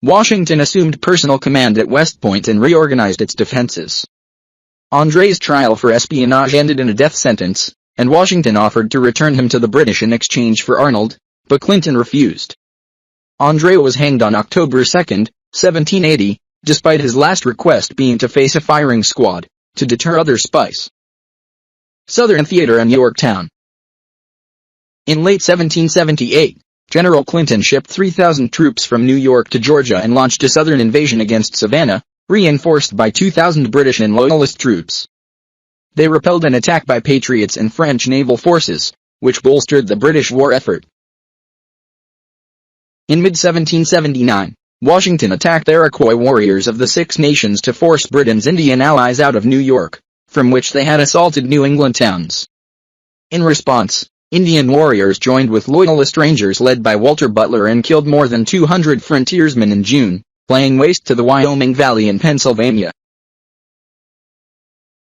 Washington assumed personal command at West Point and reorganized its defenses. Andre's trial for espionage ended in a death sentence, and Washington offered to return him to the British in exchange for Arnold, but Clinton refused. Andre was hanged on October 2, 1780, despite his last request being to face a firing squad, to deter other spies. Southern Theater and Yorktown. In late 1778, General Clinton shipped 3,000 troops from New York to Georgia and launched a southern invasion against Savannah, reinforced by 2,000 British and Loyalist troops. They repelled an attack by Patriots and French naval forces, which bolstered the British war effort. In mid-1779, Washington attacked Iroquois warriors of the Six Nations to force Britain's Indian allies out of New York, from which they had assaulted New England towns. In response, Indian warriors joined with Loyalist Rangers led by Walter Butler and killed more than 200 frontiersmen in June, laying waste to the Wyoming Valley in Pennsylvania.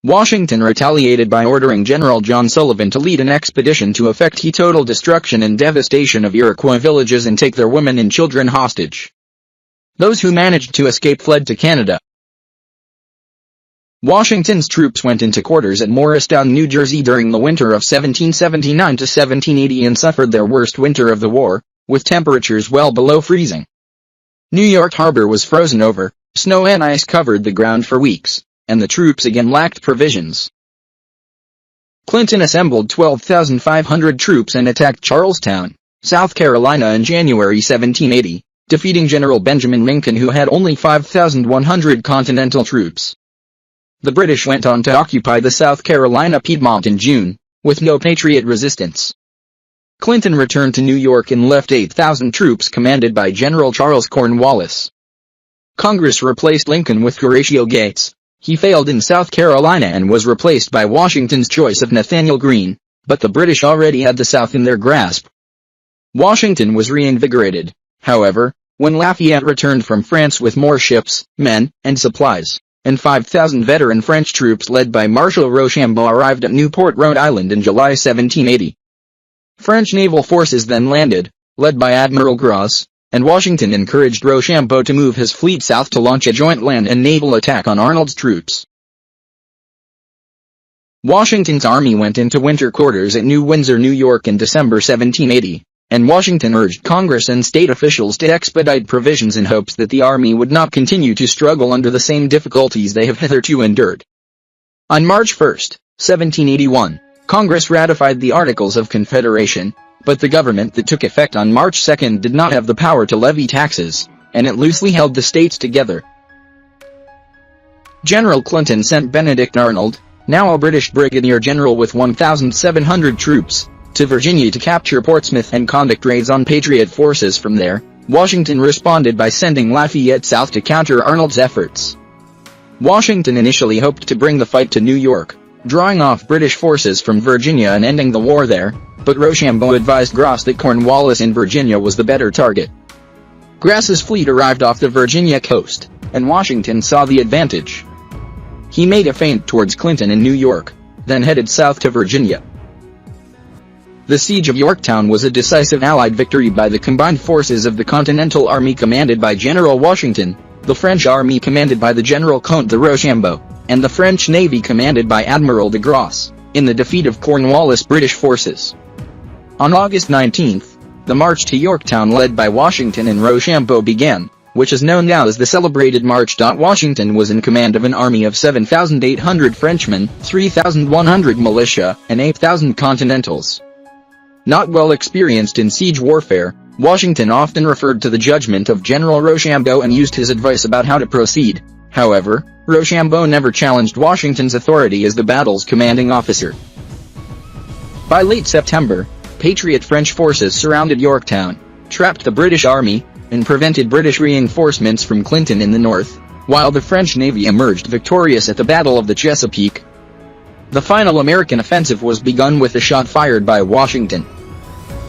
Washington retaliated by ordering General John Sullivan to lead an expedition to effect total destruction and devastation of Iroquois villages and take their women and children hostage. Those who managed to escape fled to Canada. Washington's troops went into quarters at Morristown, New Jersey during the winter of 1779 to 1780 and suffered their worst winter of the war, with temperatures well below freezing. New York Harbor was frozen over, snow and ice covered the ground for weeks, and the troops again lacked provisions. Clinton assembled 12,500 troops and attacked Charlestown, South Carolina in January 1780, defeating General Benjamin Lincoln who had only 5,100 Continental troops. The British went on to occupy the South Carolina Piedmont in June, with no Patriot resistance. Clinton returned to New York and left 8,000 troops commanded by General Charles Cornwallis. Congress replaced Lincoln with Horatio Gates. He failed in South Carolina and was replaced by Washington's choice of Nathanael Greene, but the British already had the South in their grasp. Washington was reinvigorated, however, when Lafayette returned from France with more ships, men, and supplies, and 5,000 veteran French troops led by Marshal Rochambeau arrived at Newport, Rhode Island in July 1780. French naval forces then landed, led by Admiral Gros, and Washington encouraged Rochambeau to move his fleet south to launch a joint land and naval attack on Arnold's troops. Washington's army went into winter quarters at New Windsor, New York in December 1780, and Washington urged Congress and state officials to expedite provisions in hopes that the army would not continue to struggle under the same difficulties they have hitherto endured. On March 1, 1781, Congress ratified the Articles of Confederation, but the government that took effect on March 2 did not have the power to levy taxes, and it loosely held the states together. General Clinton sent Benedict Arnold, now a British brigadier general with 1,700 troops, to Virginia to capture Portsmouth and conduct raids on Patriot forces from there. Washington responded by sending Lafayette south to counter Arnold's efforts. Washington initially hoped to bring the fight to New York, drawing off British forces from Virginia and ending the war there, but Rochambeau advised Grass that Cornwallis in Virginia was the better target. Grass's fleet arrived off the Virginia coast, and Washington saw the advantage. He made a feint towards Clinton in New York, then headed south to Virginia. The siege of Yorktown was a decisive Allied victory by the combined forces of the Continental Army commanded by General Washington, the French Army commanded by the General Comte de Rochambeau, and the French Navy commanded by Admiral de Grasse, in the defeat of Cornwallis' British forces. On August 19, the march to Yorktown led by Washington and Rochambeau began, which is known now as the celebrated March. Washington was in command of an army of 7,800 Frenchmen, 3,100 militia, and 8,000 Continentals. Not well experienced in siege warfare, Washington often referred to the judgment of General Rochambeau and used his advice about how to proceed. However, Rochambeau never challenged Washington's authority as the battle's commanding officer. By late September, Patriot French forces surrounded Yorktown, trapped the British Army, and prevented British reinforcements from Clinton in the north, while the French Navy emerged victorious at the Battle of the Chesapeake. The final American offensive was begun with a shot fired by Washington.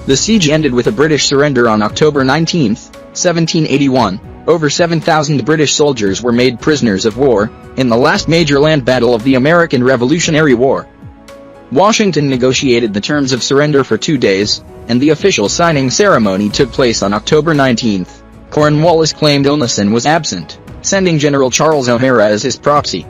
The siege ended with a British surrender on October 19, 1781. Over 7,000 British soldiers were made prisoners of war, in the last major land battle of the American Revolutionary War. Washington negotiated the terms of surrender for 2 days, and the official signing ceremony took place on October 19. Cornwallis claimed illness and was absent, sending General Charles O'Hara as his proxy.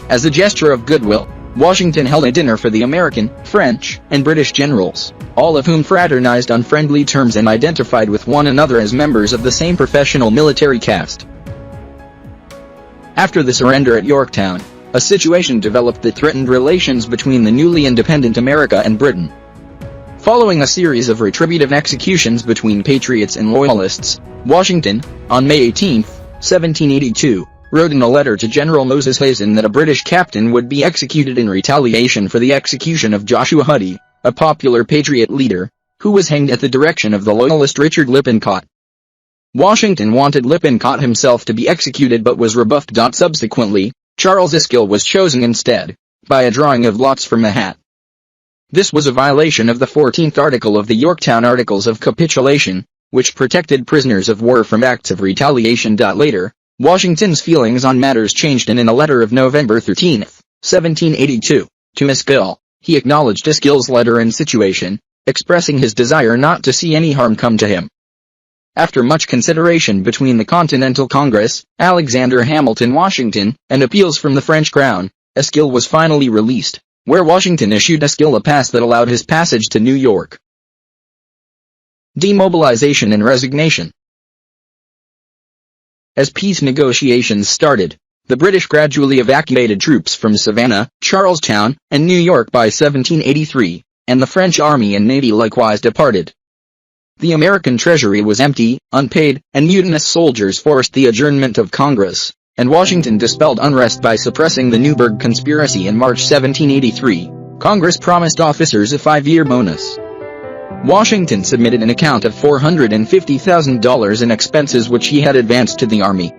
As a gesture of goodwill, Washington held a dinner for the American, French, and British generals, all of whom fraternized on friendly terms and identified with one another as members of the same professional military caste. After the surrender at Yorktown, a situation developed that threatened relations between the newly independent America and Britain. Following a series of retributive executions between patriots and loyalists, Washington, on May 18, 1782, wrote in a letter to General Moses Hazen that a British captain would be executed in retaliation for the execution of Joshua Huddy, a popular patriot leader, who was hanged at the direction of the loyalist Richard Lippincott. Washington wanted Lippincott himself to be executed but was rebuffed. Subsequently, Charles Eskil was chosen instead, by a drawing of lots from a hat. This was a violation of the 14th article of the Yorktown Articles of Capitulation, which protected prisoners of war from acts of retaliation. Later, Washington's feelings on matters changed, and in a letter of November 13, 1782, to Eskil, he acknowledged Eskil's letter and situation, expressing his desire not to see any harm come to him. After much consideration between the Continental Congress, Alexander Hamilton Washington, and appeals from the French crown, Eskil was finally released, where Washington issued Eskil a pass that allowed his passage to New York. Demobilization and resignation. As peace negotiations started, the British gradually evacuated troops from Savannah, Charlestown, and New York by 1783, and the French Army and Navy likewise departed. The American treasury was empty, unpaid, and mutinous soldiers forced the adjournment of Congress, and Washington dispelled unrest by suppressing the Newburgh Conspiracy in March 1783. Congress promised officers a 5-year bonus. Washington submitted an account of $450,000 in expenses which he had advanced to the army.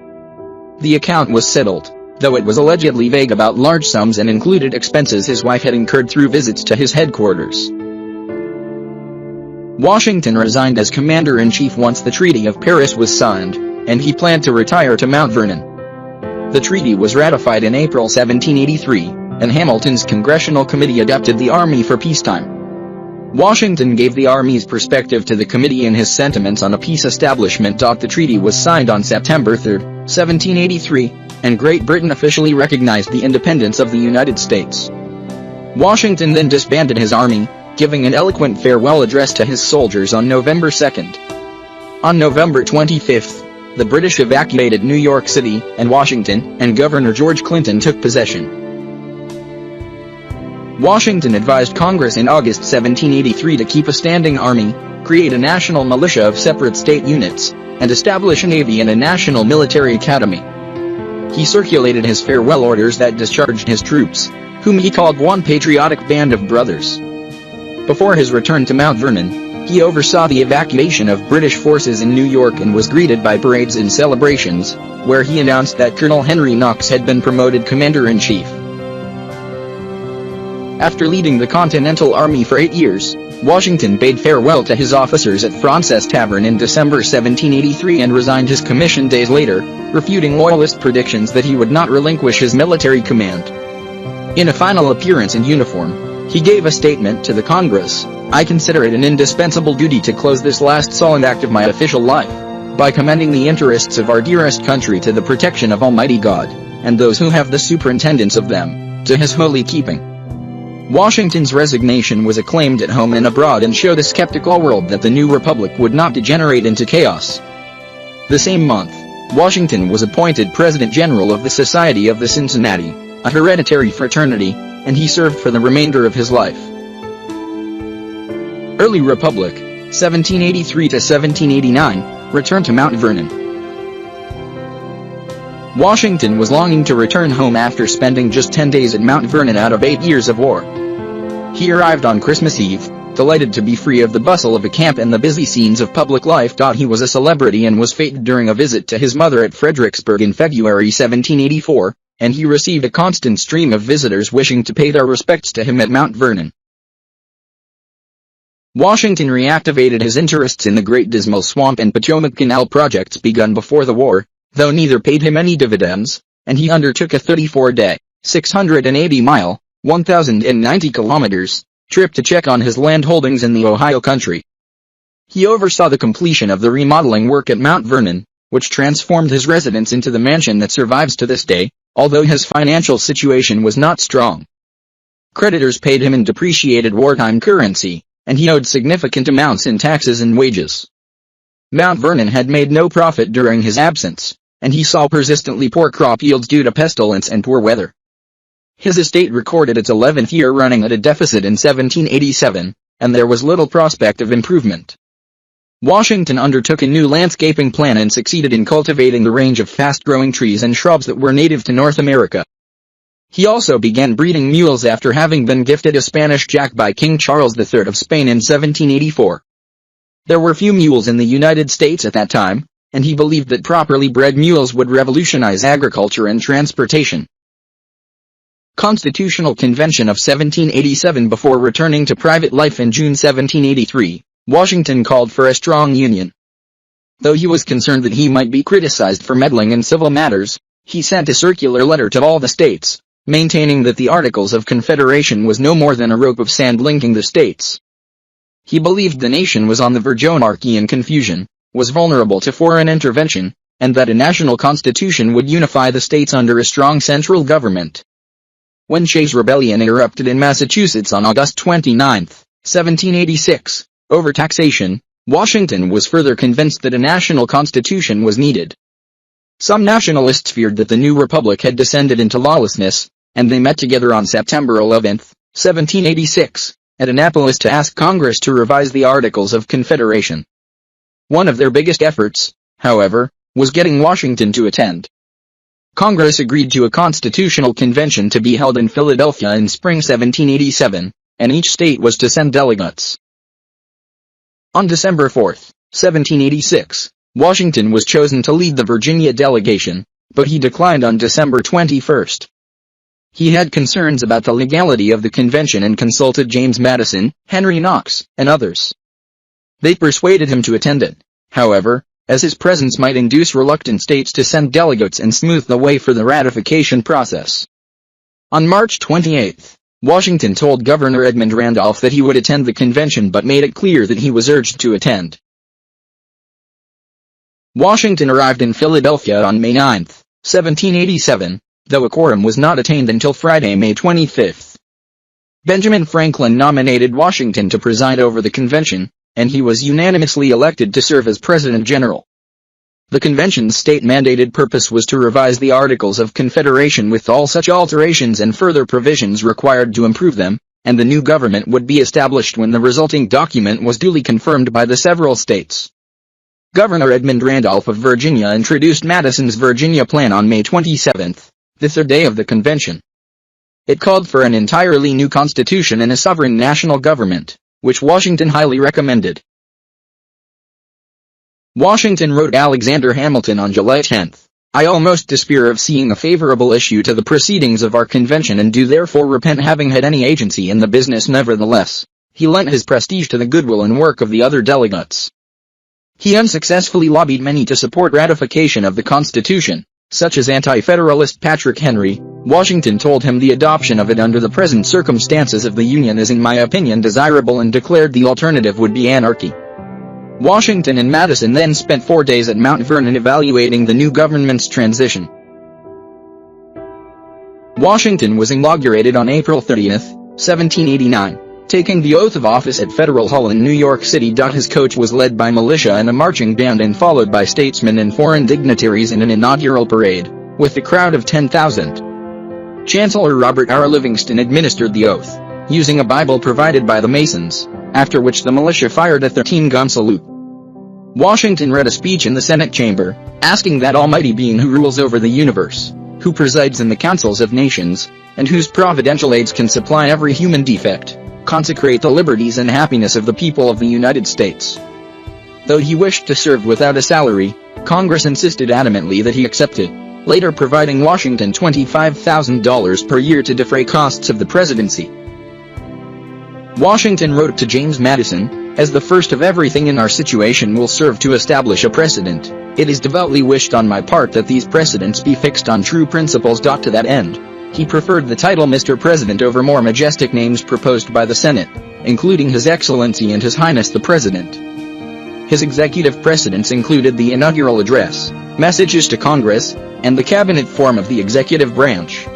The account was settled, though it was allegedly vague about large sums and included expenses his wife had incurred through visits to his headquarters. Washington resigned as commander-in-chief once the Treaty of Paris was signed, and he planned to retire to Mount Vernon. The treaty was ratified in April 1783, and Hamilton's congressional committee adapted the army for peacetime. Washington gave the Army's perspective to the committee in his sentiments on a peace establishment. The treaty was signed on September 3, 1783, and Great Britain officially recognized the independence of the United States. Washington then disbanded his army, giving an eloquent farewell address to his soldiers on November 2. On November 25, the British evacuated New York City, and Washington and Governor George Clinton took possession. Washington advised Congress in August 1783 to keep a standing army, create a national militia of separate state units, and establish a navy and a national military academy. He circulated his farewell orders that discharged his troops, whom he called one patriotic band of brothers. Before his return to Mount Vernon, he oversaw the evacuation of British forces in New York and was greeted by parades and celebrations, where he announced that Colonel Henry Knox had been promoted commander-in-chief. After leading the Continental Army for 8 years, Washington bade farewell to his officers at Fraunces Tavern in December 1783 and resigned his commission days later, refuting Loyalist predictions that he would not relinquish his military command. In a final appearance in uniform, he gave a statement to the Congress: "I consider it an indispensable duty to close this last solemn act of my official life by commending the interests of our dearest country to the protection of Almighty God, and those who have the superintendence of them, to His holy keeping." Washington's resignation was acclaimed at home and abroad and showed a skeptical world that the new republic would not degenerate into chaos. The same month, Washington was appointed President General of the Society of the Cincinnati, a hereditary fraternity, and he served for the remainder of his life. Early Republic, 1783 to 1789, return to Mount Vernon. Washington was longing to return home after spending just 10 days at Mount Vernon out of 8 years of war. He arrived on Christmas Eve, delighted to be free of the bustle of a camp and the busy scenes of public life. He was a celebrity and was feted during a visit to his mother at Fredericksburg in February 1784, and he received a constant stream of visitors wishing to pay their respects to him at Mount Vernon. Washington reactivated his interests in the Great Dismal Swamp and Potomac Canal projects begun before the war, though neither paid him any dividends, and he undertook a 34-day, 680-mile, 1,090 kilometers, trip to check on his land holdings in the Ohio country. He oversaw the completion of the remodeling work at Mount Vernon, which transformed his residence into the mansion that survives to this day, although his financial situation was not strong. Creditors paid him in depreciated wartime currency, and he owed significant amounts in taxes and wages. Mount Vernon had made no profit during his absence, and he saw persistently poor crop yields due to pestilence and poor weather. His estate recorded its 11th year running at a deficit in 1787, and there was little prospect of improvement. Washington undertook a new landscaping plan and succeeded in cultivating the range of fast-growing trees and shrubs that were native to North America. He also began breeding mules after having been gifted a Spanish jack by King Charles III of Spain in 1784. There were few mules in the United States at that time, and he believed that properly bred mules would revolutionize agriculture and transportation. Constitutional Convention of 1787. Before returning to private life in June 1783, Washington called for a strong union. Though he was concerned that he might be criticized for meddling in civil matters, he sent a circular letter to all the states, maintaining that the Articles of Confederation was no more than a rope of sand linking the states. He believed the nation was on the verge of anarchy and confusion, was vulnerable to foreign intervention, and that a national constitution would unify the states under a strong central government. When Shays' Rebellion erupted in Massachusetts on August 29, 1786, over taxation, Washington was further convinced that a national constitution was needed. Some nationalists feared that the new republic had descended into lawlessness, and they met together on September 11, 1786, at Annapolis to ask Congress to revise the Articles of Confederation. One of their biggest efforts, however, was getting Washington to attend. Congress agreed to a constitutional convention to be held in Philadelphia in spring 1787, and each state was to send delegates. On December 4, 1786, Washington was chosen to lead the Virginia delegation, but he declined on December 21. He had concerns about the legality of the convention and consulted James Madison, Henry Knox, and others. They persuaded him to attend it, however, as his presence might induce reluctant states to send delegates and smooth the way for the ratification process. On March 28, Washington told Governor Edmund Randolph that he would attend the convention but made it clear that he was urged to attend. Washington arrived in Philadelphia on May 9, 1787, though a quorum was not attained until Friday, May 25. Benjamin Franklin nominated Washington to preside over the convention, and he was unanimously elected to serve as President General. The convention's state-mandated purpose was to revise the Articles of Confederation with all such alterations and further provisions required to improve them, and the new government would be established when the resulting document was duly confirmed by the several states. Governor Edmund Randolph of Virginia introduced Madison's Virginia Plan on May 27, the third day of the convention. It called for an entirely new constitution and a sovereign national government, which Washington highly recommended. Washington wrote Alexander Hamilton on July 10, I almost despair of seeing a favorable issue to the proceedings of our convention and do therefore repent having had any agency in the business. Nevertheless, he lent his prestige to the goodwill and work of the other delegates. He unsuccessfully lobbied many to support ratification of the Constitution, such as anti-federalist Patrick Henry. Washington told him the adoption of it under the present circumstances of the Union is in my opinion desirable and declared the alternative would be anarchy. Washington and Madison then spent 4 days at Mount Vernon evaluating the new government's transition. Washington was inaugurated on April 30, 1789, taking the oath of office at Federal Hall in New York City. His coach was led by militia and a marching band and followed by statesmen and foreign dignitaries in an inaugural parade, with a crowd of 10,000. Chancellor Robert R. Livingston administered the oath, using a Bible provided by the Masons, after which the militia fired a 13-gun salute. Washington read a speech in the Senate chamber, asking that Almighty Being who rules over the universe, who presides in the councils of nations, and whose providential aids can supply every human defect, consecrate the liberties and happiness of the people of the United States. Though he wished to serve without a salary, Congress insisted adamantly that he accepted, later providing Washington $25,000 per year to defray costs of the presidency. Washington wrote to James Madison, "As the first of everything in our situation will serve to establish a precedent, it is devoutly wished on my part that these precedents be fixed on true principles. To that end, he preferred the title Mr. President over more majestic names proposed by the Senate, including His Excellency and His Highness the President." His executive precedents included the inaugural address, messages to Congress, and the cabinet form of the executive branch.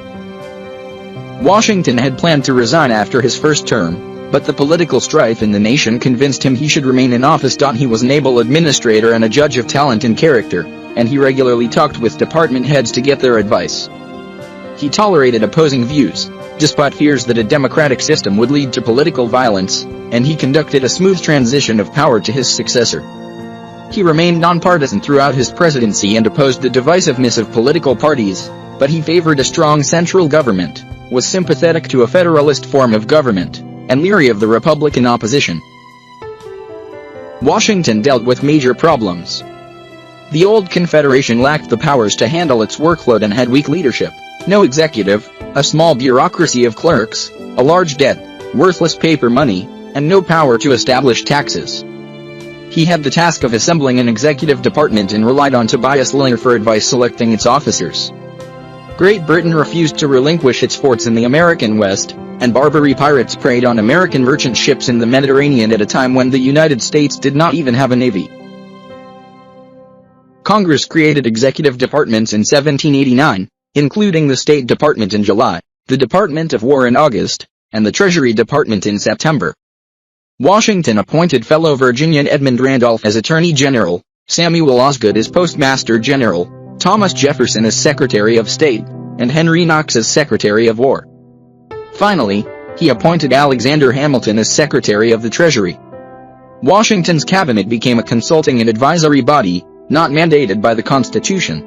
Washington had planned to resign after his first term, but the political strife in the nation convinced him he should remain in office. He was an able administrator and a judge of talent and character, and he regularly talked with department heads to get their advice. He tolerated opposing views, despite fears that a democratic system would lead to political violence, and he conducted a smooth transition of power to his successor. He remained nonpartisan throughout his presidency and opposed the divisiveness of political parties, but he favored a strong central government, was sympathetic to a federalist form of government, and leery of the Republican opposition. Washington dealt with major problems. The old Confederation lacked the powers to handle its workload and had weak leadership, no executive, a small bureaucracy of clerks, a large debt, worthless paper money, and no power to establish taxes. He had the task of assembling an executive department and relied on Tobias Liller for advice selecting its officers. Great Britain refused to relinquish its forts in the American West, and Barbary pirates preyed on American merchant ships in the Mediterranean at a time when the United States did not even have a navy. Congress created executive departments in 1789, including the State Department in July, the Department of War in August, and the Treasury Department in September. Washington appointed fellow Virginian Edmund Randolph as Attorney General, Samuel Osgood as Postmaster General, Thomas Jefferson as Secretary of State, and Henry Knox as Secretary of War. Finally, he appointed Alexander Hamilton as Secretary of the Treasury. Washington's cabinet became a consulting and advisory body, not mandated by the Constitution.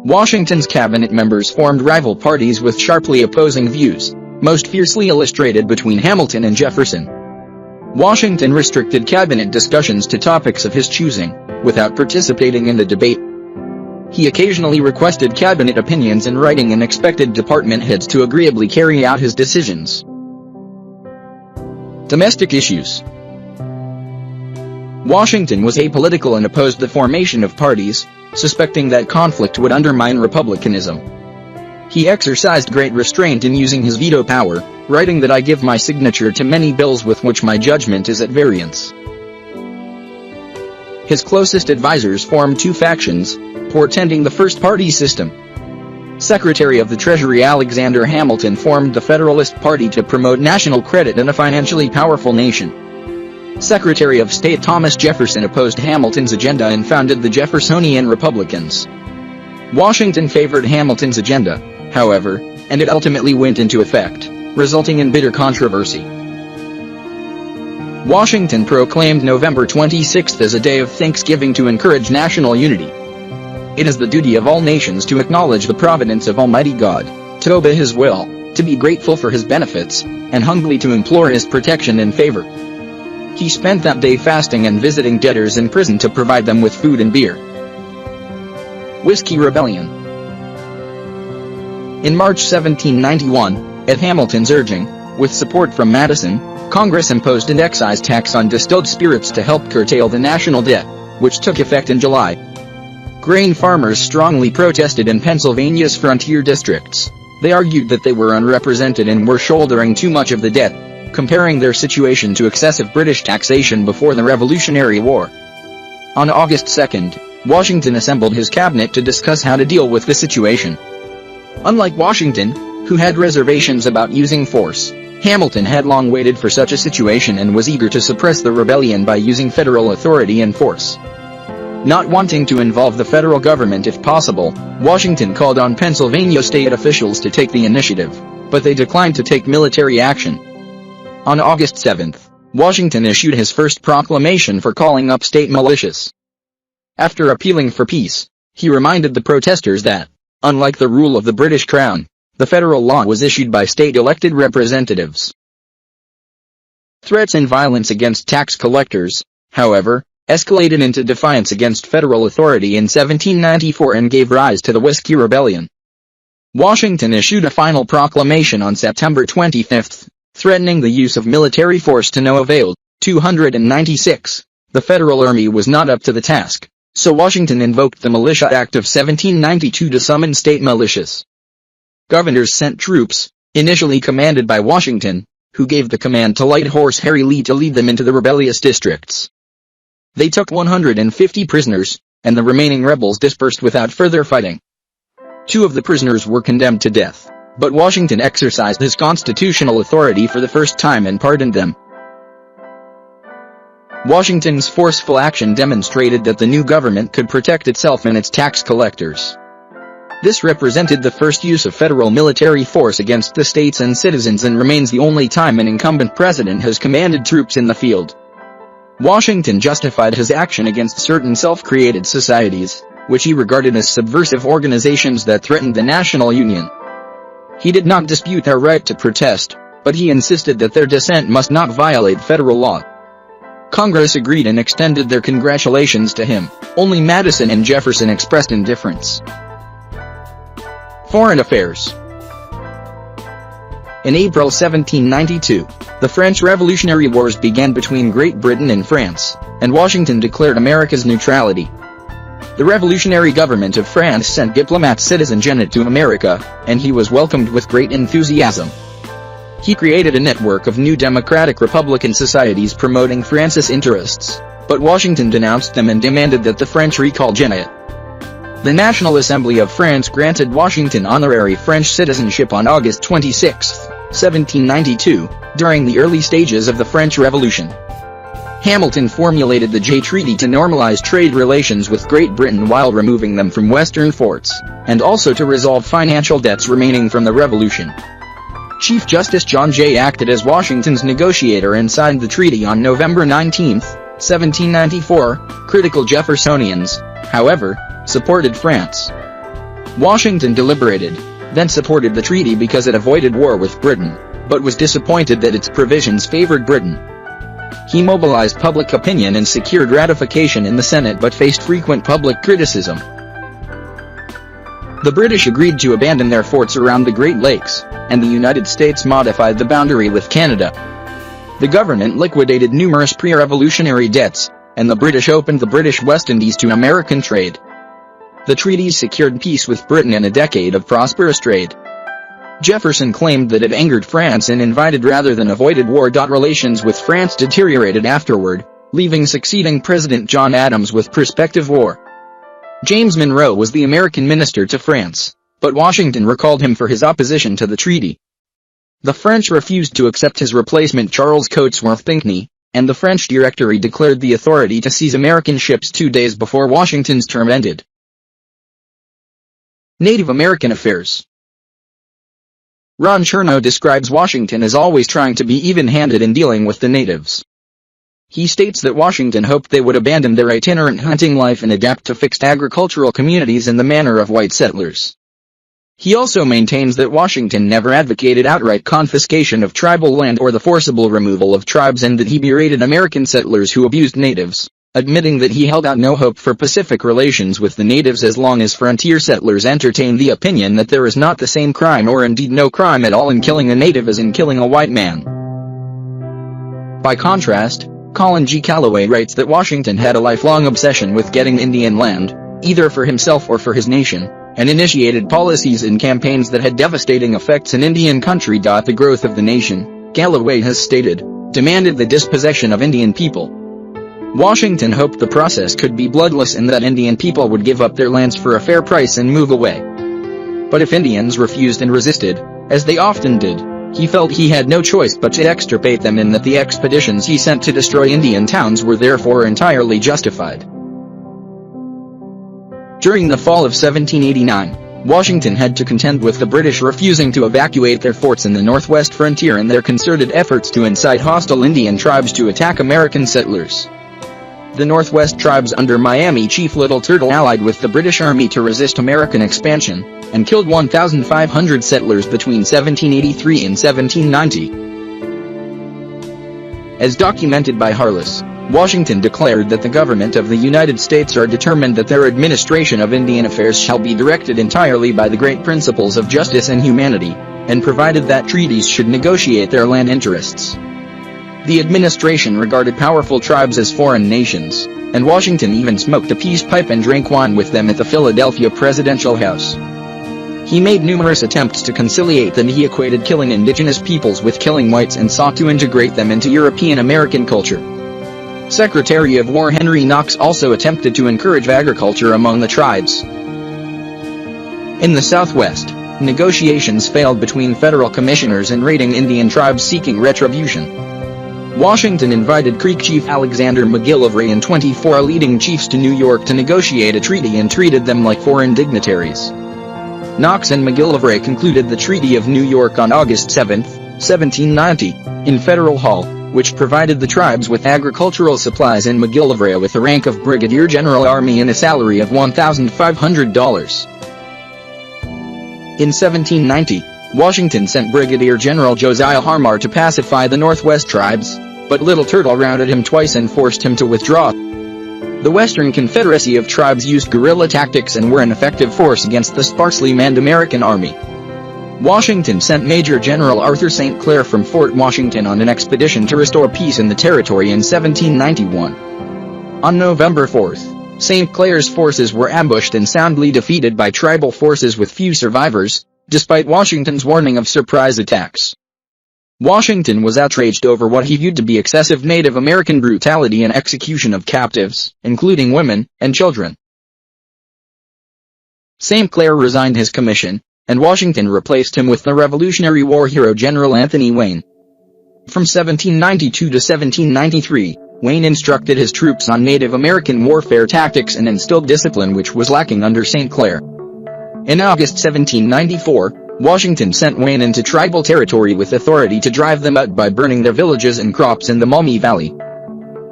Washington's cabinet members formed rival parties with sharply opposing views, most fiercely illustrated between Hamilton and Jefferson. Washington restricted cabinet discussions to topics of his choosing, without participating in the debate. He occasionally requested cabinet opinions in writing and expected department heads to agreeably carry out his decisions. Domestic issues. Washington was apolitical and opposed the formation of parties, suspecting that conflict would undermine republicanism. He exercised great restraint in using his veto power, writing that I give my signature to many bills with which my judgment is at variance. His closest advisers formed two factions, portending the first party system. Secretary of the Treasury Alexander Hamilton formed the Federalist Party to promote national credit in a financially powerful nation. Secretary of State Thomas Jefferson opposed Hamilton's agenda and founded the Jeffersonian Republicans. Washington favored Hamilton's agenda, however, and it ultimately went into effect, resulting in bitter controversy. Washington proclaimed November 26 as a day of thanksgiving to encourage national unity. It is the duty of all nations to acknowledge the providence of Almighty God, to obey His will, to be grateful for His benefits, and humbly to implore His protection and favor. He spent that day fasting and visiting debtors in prison to provide them with food and beer. Whiskey Rebellion. In March 1791, at Hamilton's urging, with support from Madison, Congress imposed an excise tax on distilled spirits to help curtail the national debt, which took effect in July. Grain farmers strongly protested in Pennsylvania's frontier districts. They argued that they were unrepresented and were shouldering too much of the debt, comparing their situation to excessive British taxation before the Revolutionary War. On August 2, Washington assembled his cabinet to discuss how to deal with the situation. Unlike Washington, who had reservations about using force, Hamilton had long waited for such a situation and was eager to suppress the rebellion by using federal authority and force. Not wanting to involve the federal government if possible, Washington called on Pennsylvania state officials to take the initiative, but they declined to take military action. On August 7, Washington issued his first proclamation for calling up state militias. After appealing for peace, he reminded the protesters that, unlike the rule of the British Crown, the federal law was issued by state-elected representatives. Threats and violence against tax collectors, however, escalated into defiance against federal authority in 1794 and gave rise to the Whiskey Rebellion. Washington issued a final proclamation on September 25, threatening the use of military force to no avail. 296. The federal army was not up to the task, so Washington invoked the Militia Act of 1792 to summon state militias. Governors sent troops, initially commanded by Washington, who gave the command to Light Horse Harry Lee to lead them into the rebellious districts. They took 150 prisoners, and the remaining rebels dispersed without further fighting. 2 of the prisoners were condemned to death, but Washington exercised his constitutional authority for the first time and pardoned them. Washington's forceful action demonstrated that the new government could protect itself and its tax collectors. This represented the first use of federal military force against the states and citizens and remains the only time an incumbent president has commanded troops in the field. Washington justified his action against certain self-created societies, which he regarded as subversive organizations that threatened the national union. He did not dispute their right to protest, but he insisted that their dissent must not violate federal law. Congress agreed and extended their congratulations to him. Only Madison and Jefferson expressed indifference. Foreign affairs. In April 1792, the French Revolutionary Wars began between Great Britain and France, and Washington declared America's neutrality. The revolutionary government of France sent diplomat Citizen Genet to America, and he was welcomed with great enthusiasm. He created a network of new democratic republican societies promoting France's interests, but Washington denounced them and demanded that the French recall Genet. The National Assembly of France granted Washington honorary French citizenship on August 26, 1792, during the early stages of the French Revolution. Hamilton formulated the Jay Treaty to normalize trade relations with Great Britain while removing them from Western forts, and also to resolve financial debts remaining from the Revolution. Chief Justice John Jay acted as Washington's negotiator and signed the treaty on November 19, 1794. Critical Jeffersonians, however, supported France. Washington deliberated, then supported the treaty because it avoided war with Britain, but was disappointed that its provisions favored Britain. He mobilized public opinion and secured ratification in the Senate but faced frequent public criticism. The British agreed to abandon their forts around the Great Lakes, and the United States modified the boundary with Canada. The government liquidated numerous pre-revolutionary debts, and the British opened the British West Indies to American trade. The treaties secured peace with Britain and a decade of prosperous trade. Jefferson claimed that it angered France and invited rather than avoided war. Relations with France deteriorated afterward, leaving succeeding President John Adams with prospective war. James Monroe was the American minister to France, but Washington recalled him for his opposition to the treaty. The French refused to accept his replacement Charles Cotesworth Pinckney, and the French Directory declared the authority to seize American ships 2 days before Washington's term ended. Native American affairs. Ron Chernow describes Washington as always trying to be even-handed in dealing with the natives. He states that Washington hoped they would abandon their itinerant hunting life and adapt to fixed agricultural communities in the manner of white settlers. He also maintains that Washington never advocated outright confiscation of tribal land or the forcible removal of tribes, and that he berated American settlers who abused natives. admitting that he held out no hope for pacific relations with the natives as long as frontier settlers entertained the opinion that there is not the same crime or indeed no crime at all in killing a native as in killing a white man. By contrast, Colin G. Calloway writes that Washington had a lifelong obsession with getting Indian land, either for himself or for his nation, and initiated policies and campaigns that had devastating effects in Indian country. The growth of the nation, Calloway has stated, demanded the dispossession of Indian people. Washington hoped the process could be bloodless and that Indian people would give up their lands for a fair price and move away. But if Indians refused and resisted, as they often did, he felt he had no choice but to extirpate them and that the expeditions he sent to destroy Indian towns were therefore entirely justified. During the fall of 1789, Washington had to contend with the British refusing to evacuate their forts in the northwest frontier and their concerted efforts to incite hostile Indian tribes to attack American settlers. The Northwest tribes under Miami Chief Little Turtle allied with the British Army to resist American expansion, and killed 1,500 settlers between 1783 and 1790. As documented by Harless, Washington declared that the government of the United States are determined that their administration of Indian affairs shall be directed entirely by the great principles of justice and humanity, and provided that treaties should negotiate their land interests. The administration regarded powerful tribes as foreign nations, and Washington even smoked a peace pipe and drank wine with them at the Philadelphia Presidential House. He made numerous attempts to conciliate them. He equated killing indigenous peoples with killing whites and sought to integrate them into European American culture. Secretary of War Henry Knox also attempted to encourage agriculture among the tribes. In the Southwest, negotiations failed between federal commissioners and raiding Indian tribes seeking retribution. Washington invited Creek Chief Alexander McGillivray and 24 leading chiefs to New York to negotiate a treaty and treated them like foreign dignitaries. Knox and McGillivray concluded the Treaty of New York on August 7, 1790, in Federal Hall, which provided the tribes with agricultural supplies and McGillivray with the rank of Brigadier General Army and a salary of $1,500. In 1790, Washington sent Brigadier General Josiah Harmar to pacify the Northwest tribes, but Little Turtle routed him twice and forced him to withdraw. The Western Confederacy of Tribes used guerrilla tactics and were an effective force against the sparsely manned American army. Washington sent Major General Arthur St. Clair from Fort Washington on an expedition to restore peace in the territory in 1791. On November 4, St. Clair's forces were ambushed and soundly defeated by tribal forces with few survivors, despite Washington's warning of surprise attacks. Washington was outraged over what he viewed to be excessive Native American brutality and execution of captives, including women and children. St. Clair resigned his commission, and Washington replaced him with the Revolutionary War hero General Anthony Wayne. From 1792 to 1793, Wayne instructed his troops on Native American warfare tactics and instilled discipline which was lacking under St. Clair. In August 1794, Washington sent Wayne into tribal territory with authority to drive them out by burning their villages and crops in the Maumee Valley.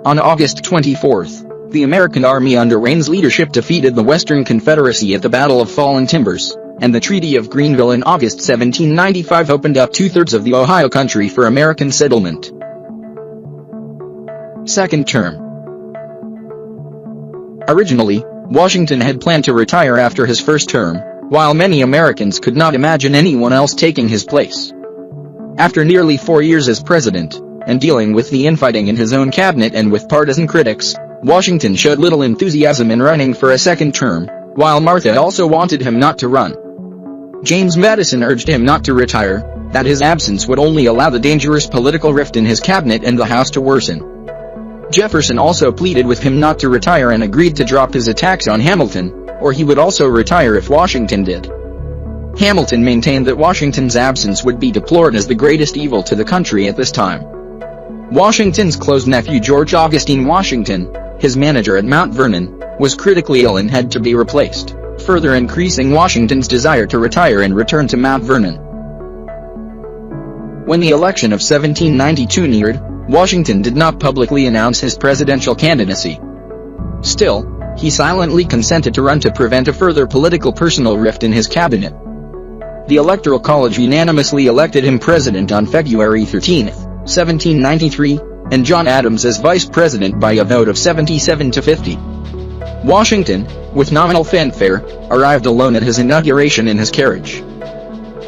On August 24, the American army under Wayne's leadership defeated the Western Confederacy at the Battle of Fallen Timbers, and the Treaty of Greenville in August 1795 opened up two-thirds of the Ohio country for American settlement. Second term. Originally, Washington had planned to retire after his first term, while many Americans could not imagine anyone else taking his place. After nearly 4 years as president, and dealing with the infighting in his own cabinet and with partisan critics, Washington showed little enthusiasm in running for a second term, while Martha also wanted him not to run. James Madison urged him not to retire, that his absence would only allow the dangerous political rift in his cabinet and the House to worsen. Jefferson also pleaded with him not to retire and agreed to drop his attacks on Hamilton, or he would also retire if Washington did. Hamilton maintained that Washington's absence would be deplored as the greatest evil to the country at this time. Washington's close nephew George Augustine Washington, his manager at Mount Vernon, was critically ill and had to be replaced, further increasing Washington's desire to retire and return to Mount Vernon. When the election of 1792 neared, Washington did not publicly announce his presidential candidacy. Still, he silently consented to run to prevent a further political personal rift in his cabinet. The Electoral College unanimously elected him president on February 13, 1793, and John Adams as vice president by a vote of 77 to 50. Washington, with nominal fanfare, arrived alone at his inauguration in his carriage.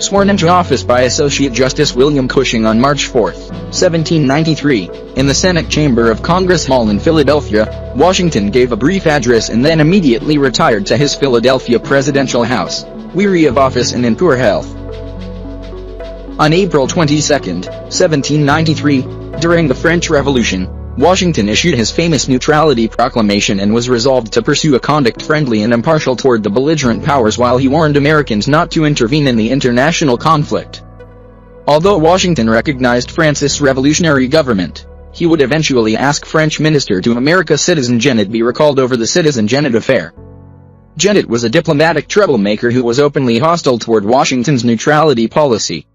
Sworn into office by Associate Justice William Cushing on March 4, 1793, in the Senate Chamber of Congress Hall in Philadelphia, Washington gave a brief address and then immediately retired to his Philadelphia presidential house, weary of office and in poor health. On April 22, 1793, during the French Revolution, Washington issued his famous Neutrality Proclamation and was resolved to pursue a conduct friendly and impartial toward the belligerent powers while he warned Americans not to intervene in the international conflict. Although Washington recognized France's revolutionary government, he would eventually ask French Minister to America Citizen Genet be recalled over the Citizen Genet affair. Genet was a diplomatic troublemaker who was openly hostile toward Washington's neutrality policy.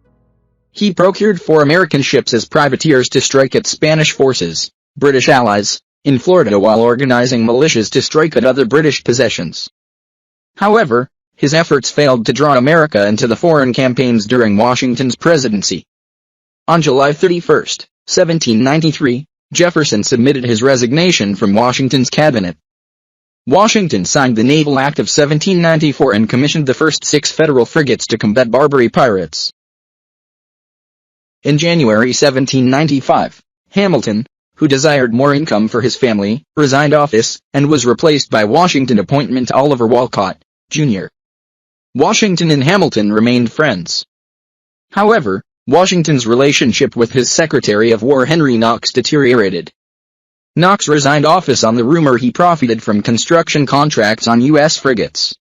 He procured 4 American ships as privateers to strike at Spanish forces, British allies, in Florida while organizing militias to strike at other British possessions. However, his efforts failed to draw America into the foreign campaigns during Washington's presidency. On July 31, 1793, Jefferson submitted his resignation from Washington's cabinet. Washington signed the Naval Act of 1794 and commissioned the first 6 federal frigates to combat Barbary pirates. In January 1795, Hamilton, who desired more income for his family, resigned office, and was replaced by Washington appointment Oliver Wolcott, Jr. Washington and Hamilton remained friends. However, Washington's relationship with his Secretary of War Henry Knox deteriorated. Knox resigned office on the rumor he profited from construction contracts on U.S. frigates.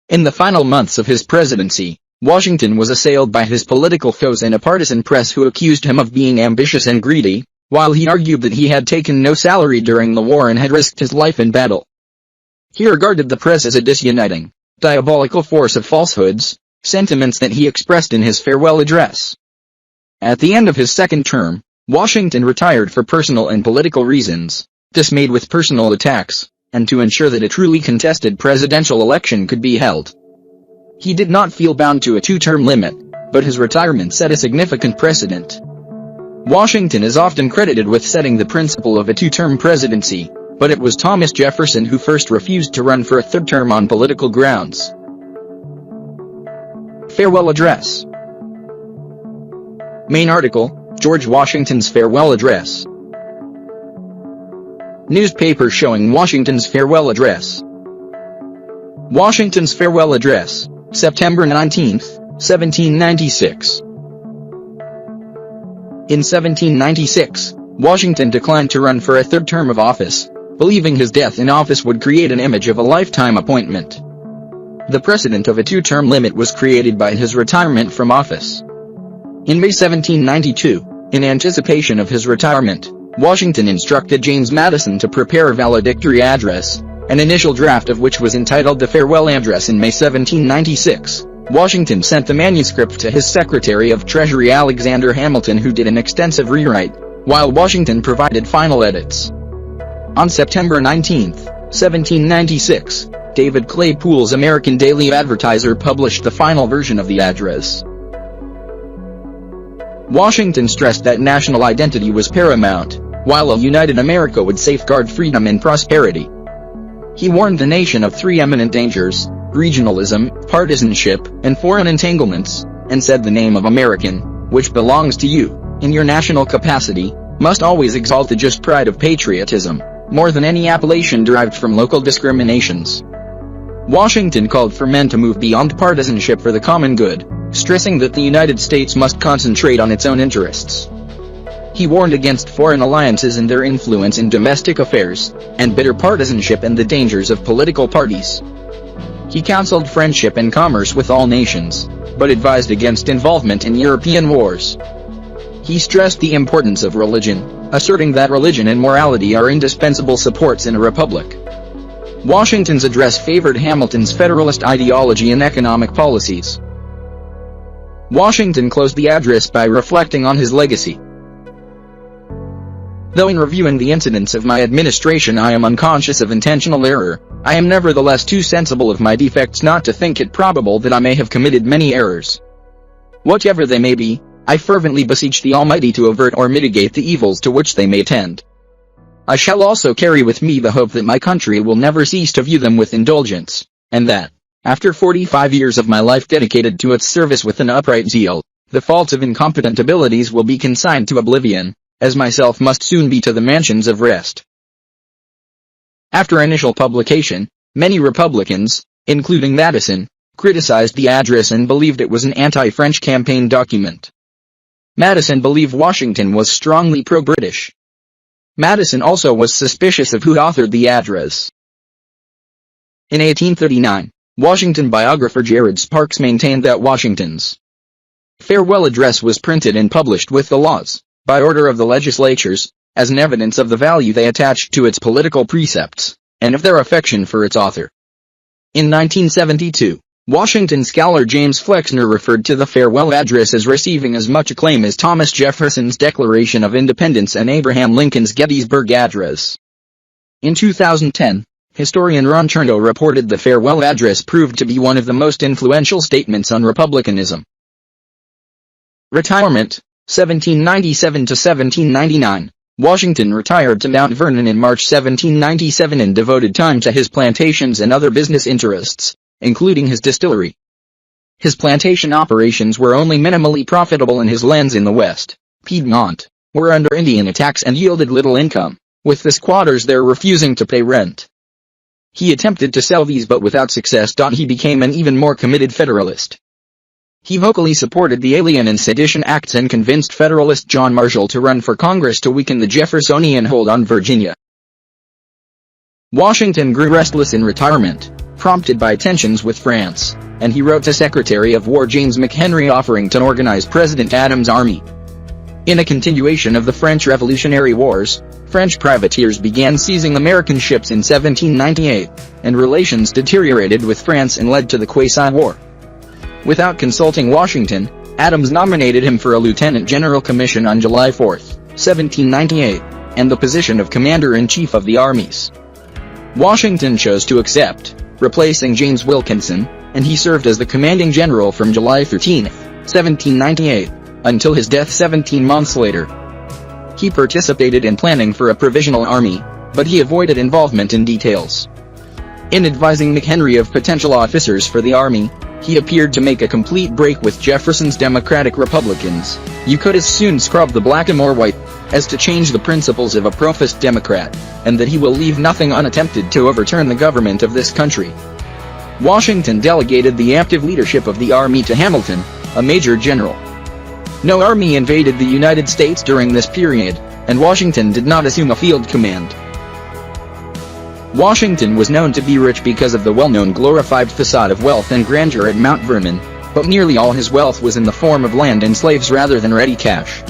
In the final months of his presidency, Washington was assailed by his political foes and a partisan press who accused him of being ambitious and greedy, while he argued that he had taken no salary during the war and had risked his life in battle. He regarded the press as a disuniting, diabolical force of falsehoods, sentiments that he expressed in his farewell address. At the end of his second term, Washington retired for personal and political reasons, dismayed with personal attacks, and to ensure that a truly contested presidential election could be held. He did not feel bound to a 2-term limit, but his retirement set a significant precedent. Washington is often credited with setting the principle of a 2-term presidency, but it was Thomas Jefferson who first refused to run for a 3rd term on political grounds. Farewell Address. Main article, George Washington's Farewell Address. Newspaper showing Washington's Farewell Address. Washington's Farewell Address, September 19, 1796. In 1796, Washington declined to run for a 3rd term of office, believing his death in office would create an image of a lifetime appointment. The precedent of a 2-term limit was created by his retirement from office. In May 1792, in anticipation of his retirement, Washington instructed James Madison to prepare a valedictory address, an initial draft of which was entitled the Farewell Address. In May 1796, Washington sent the manuscript to his Secretary of Treasury Alexander Hamilton, who did an extensive rewrite, while Washington provided final edits. On September 19, 1796, David Claypool's American Daily Advertiser published the final version of the address. Washington stressed that national identity was paramount, while a united America would safeguard freedom and prosperity. He warned the nation of 3 eminent dangers: regionalism, partisanship, and foreign entanglements, and said the name of American, which belongs to you, in your national capacity, must always exalt the just pride of patriotism, more than any appellation derived from local discriminations. Washington called for men to move beyond partisanship for the common good, stressing that the United States must concentrate on its own interests. He warned against foreign alliances and their influence in domestic affairs, and bitter partisanship and the dangers of political parties. He counseled friendship and commerce with all nations, but advised against involvement in European wars. He stressed the importance of religion, asserting that religion and morality are indispensable supports in a republic. Washington's address favored Hamilton's Federalist ideology and economic policies. Washington closed the address by reflecting on his legacy. Though in reviewing the incidents of my administration I am unconscious of intentional error, I am nevertheless too sensible of my defects not to think it probable that I may have committed many errors. Whatever they may be, I fervently beseech the Almighty to avert or mitigate the evils to which they may tend. I shall also carry with me the hope that my country will never cease to view them with indulgence, and that, after 45 years of my life dedicated to its service with an upright zeal, the faults of incompetent abilities will be consigned to oblivion, as myself must soon be to the mansions of rest. After initial publication, many Republicans, including Madison, criticized the address and believed it was an anti-French campaign document. Madison believed Washington was strongly pro-British. Madison also was suspicious of who authored the address. In 1839, Washington biographer Jared Sparks maintained that Washington's farewell address was printed and published with the laws, by order of the legislatures, as an evidence of the value they attached to its political precepts, and of their affection for its author. In 1972, Washington scholar James Flexner referred to the farewell address as receiving as much acclaim as Thomas Jefferson's Declaration of Independence and Abraham Lincoln's Gettysburg Address. In 2010, historian Ron Chernow reported the farewell address proved to be one of the most influential statements on republicanism. Retirement, 1797 to 1799. Washington retired to Mount Vernon in March 1797 and devoted time to his plantations and other business interests, including his distillery. His plantation operations were only minimally profitable, and his lands in the West, Piedmont, were under Indian attacks and yielded little income, with the squatters there refusing to pay rent. He attempted to sell these but without success. He became an even more committed Federalist. He vocally supported the Alien and Sedition Acts and convinced Federalist John Marshall to run for Congress to weaken the Jeffersonian hold on Virginia. Washington grew restless in retirement, prompted by tensions with France, and he wrote to Secretary of War James McHenry offering to organize President Adams' army. In a continuation of the French Revolutionary Wars, French privateers began seizing American ships in 1798, and relations deteriorated with France and led to the Quasi-War. Without consulting Washington, Adams nominated him for a lieutenant general commission on July 4, 1798, and the position of commander-in-chief of the armies. Washington chose to accept, replacing James Wilkinson, and he served as the commanding general from July 13, 1798, until his death 17 months later. He participated in planning for a provisional army, but he avoided involvement in details. In advising McHenry of potential officers for the army, he appeared to make a complete break with Jefferson's Democratic Republicans. You could as soon scrub the black or white as to change the principles of a professed Democrat, and that he will leave nothing unattempted to overturn the government of this country. Washington delegated the active leadership of the army to Hamilton, a major general. No army invaded the United States during this period, and Washington did not assume a field command. Washington was known to be rich because of the well-known glorified facade of wealth and grandeur at Mount Vernon, but nearly all his wealth was in the form of land and slaves rather than ready cash.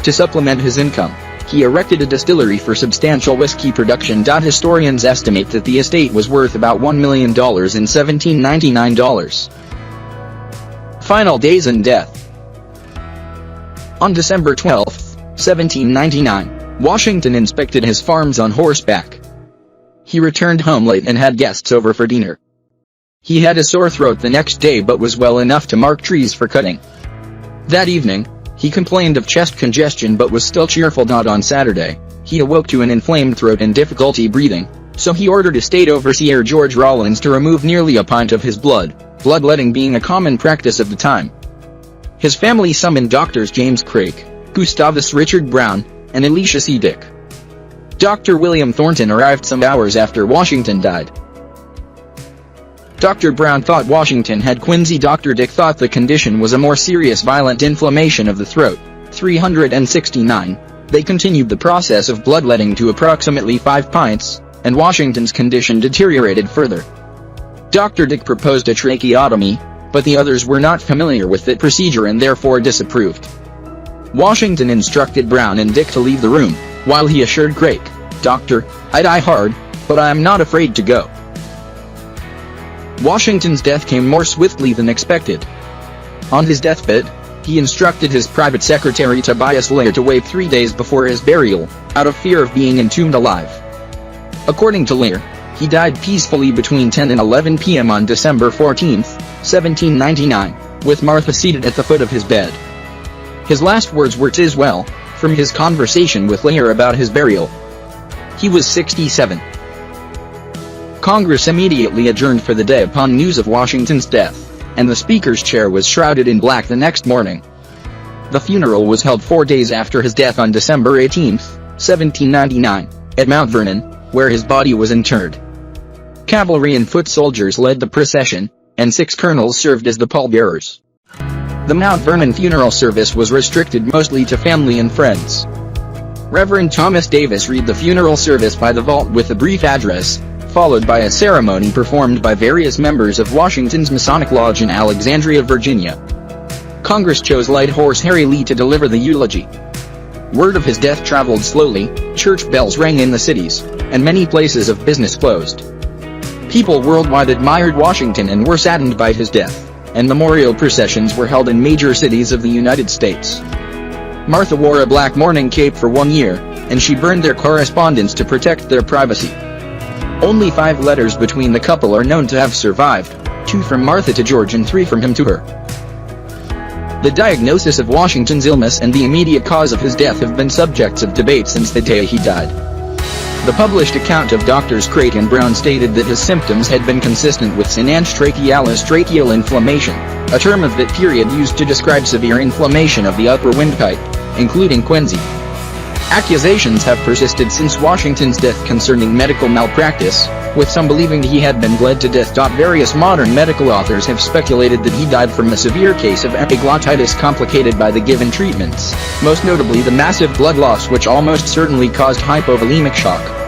To supplement his income, he erected a distillery for substantial whiskey production. Historians estimate that the estate was worth about $1 million in 1799. Final days and death. On December 12, 1799, Washington inspected his farms on horseback. He returned home late and had guests over for dinner. He had a sore throat the next day but was well enough to mark trees for cutting. That evening, he complained of chest congestion but was still cheerful. On Saturday, he awoke to an inflamed throat and difficulty breathing, so he ordered a state overseer George Rawlins to remove nearly a pint of his bloodletting being a common practice of the time. His family summoned doctors James Craik, Gustavus Richard Brown, and Elisha C. Dick. Dr. William Thornton arrived some hours after Washington died. Dr. Brown thought Washington had quinsy. Dr. Dick thought the condition was a more serious violent inflammation of the throat. 369. They continued the process of bloodletting to approximately 5 pints, and Washington's condition deteriorated further. Dr. Dick proposed a tracheotomy, but the others were not familiar with that procedure and therefore disapproved. Washington instructed Brown and Dick to leave the room, while he assured Craik, "Doctor, I die hard, but I am not afraid to go." Washington's death came more swiftly than expected. On his deathbed, he instructed his private secretary Tobias Lair to wait 3 days before his burial, out of fear of being entombed alive. According to Lair, he died peacefully between 10 and 11 p.m. on December 14, 1799, with Martha seated at the foot of his bed. His last words were "'Tis well," from his conversation with Lear about his burial. He was 67. Congress immediately adjourned for the day upon news of Washington's death, and the Speaker's chair was shrouded in black the next morning. The funeral was held 4 days after his death on December 18, 1799, at Mount Vernon, where his body was interred. Cavalry and foot soldiers led the procession, and 6 colonels served as the pallbearers. The Mount Vernon funeral service was restricted mostly to family and friends. Reverend Thomas Davis read the funeral service by the vault with a brief address, followed by a ceremony performed by various members of Washington's Masonic Lodge in Alexandria, Virginia. Congress chose Light Horse Harry Lee to deliver the eulogy. Word of his death traveled slowly, church bells rang in the cities, and many places of business closed. People worldwide admired Washington and were saddened by his death, and memorial processions were held in major cities of the United States. Martha wore a black mourning cape for 1 year, and she burned their correspondence to protect their privacy. Only 5 letters between the couple are known to have survived, 2 from Martha to George and 3 from him to her. The diagnosis of Washington's illness and the immediate cause of his death have been subjects of debate since the day he died. The published account of Drs. Crate and Brown stated that his symptoms had been consistent with Sinanche trachealis tracheal inflammation, a term of that period used to describe severe inflammation of the upper windpipe, including quinsy. Accusations have persisted since Washington's death concerning medical malpractice, with some believing he had been bled to death. Various modern medical authors have speculated that he died from a severe case of epiglottitis complicated by the given treatments, most notably the massive blood loss which almost certainly caused hypovolemic shock.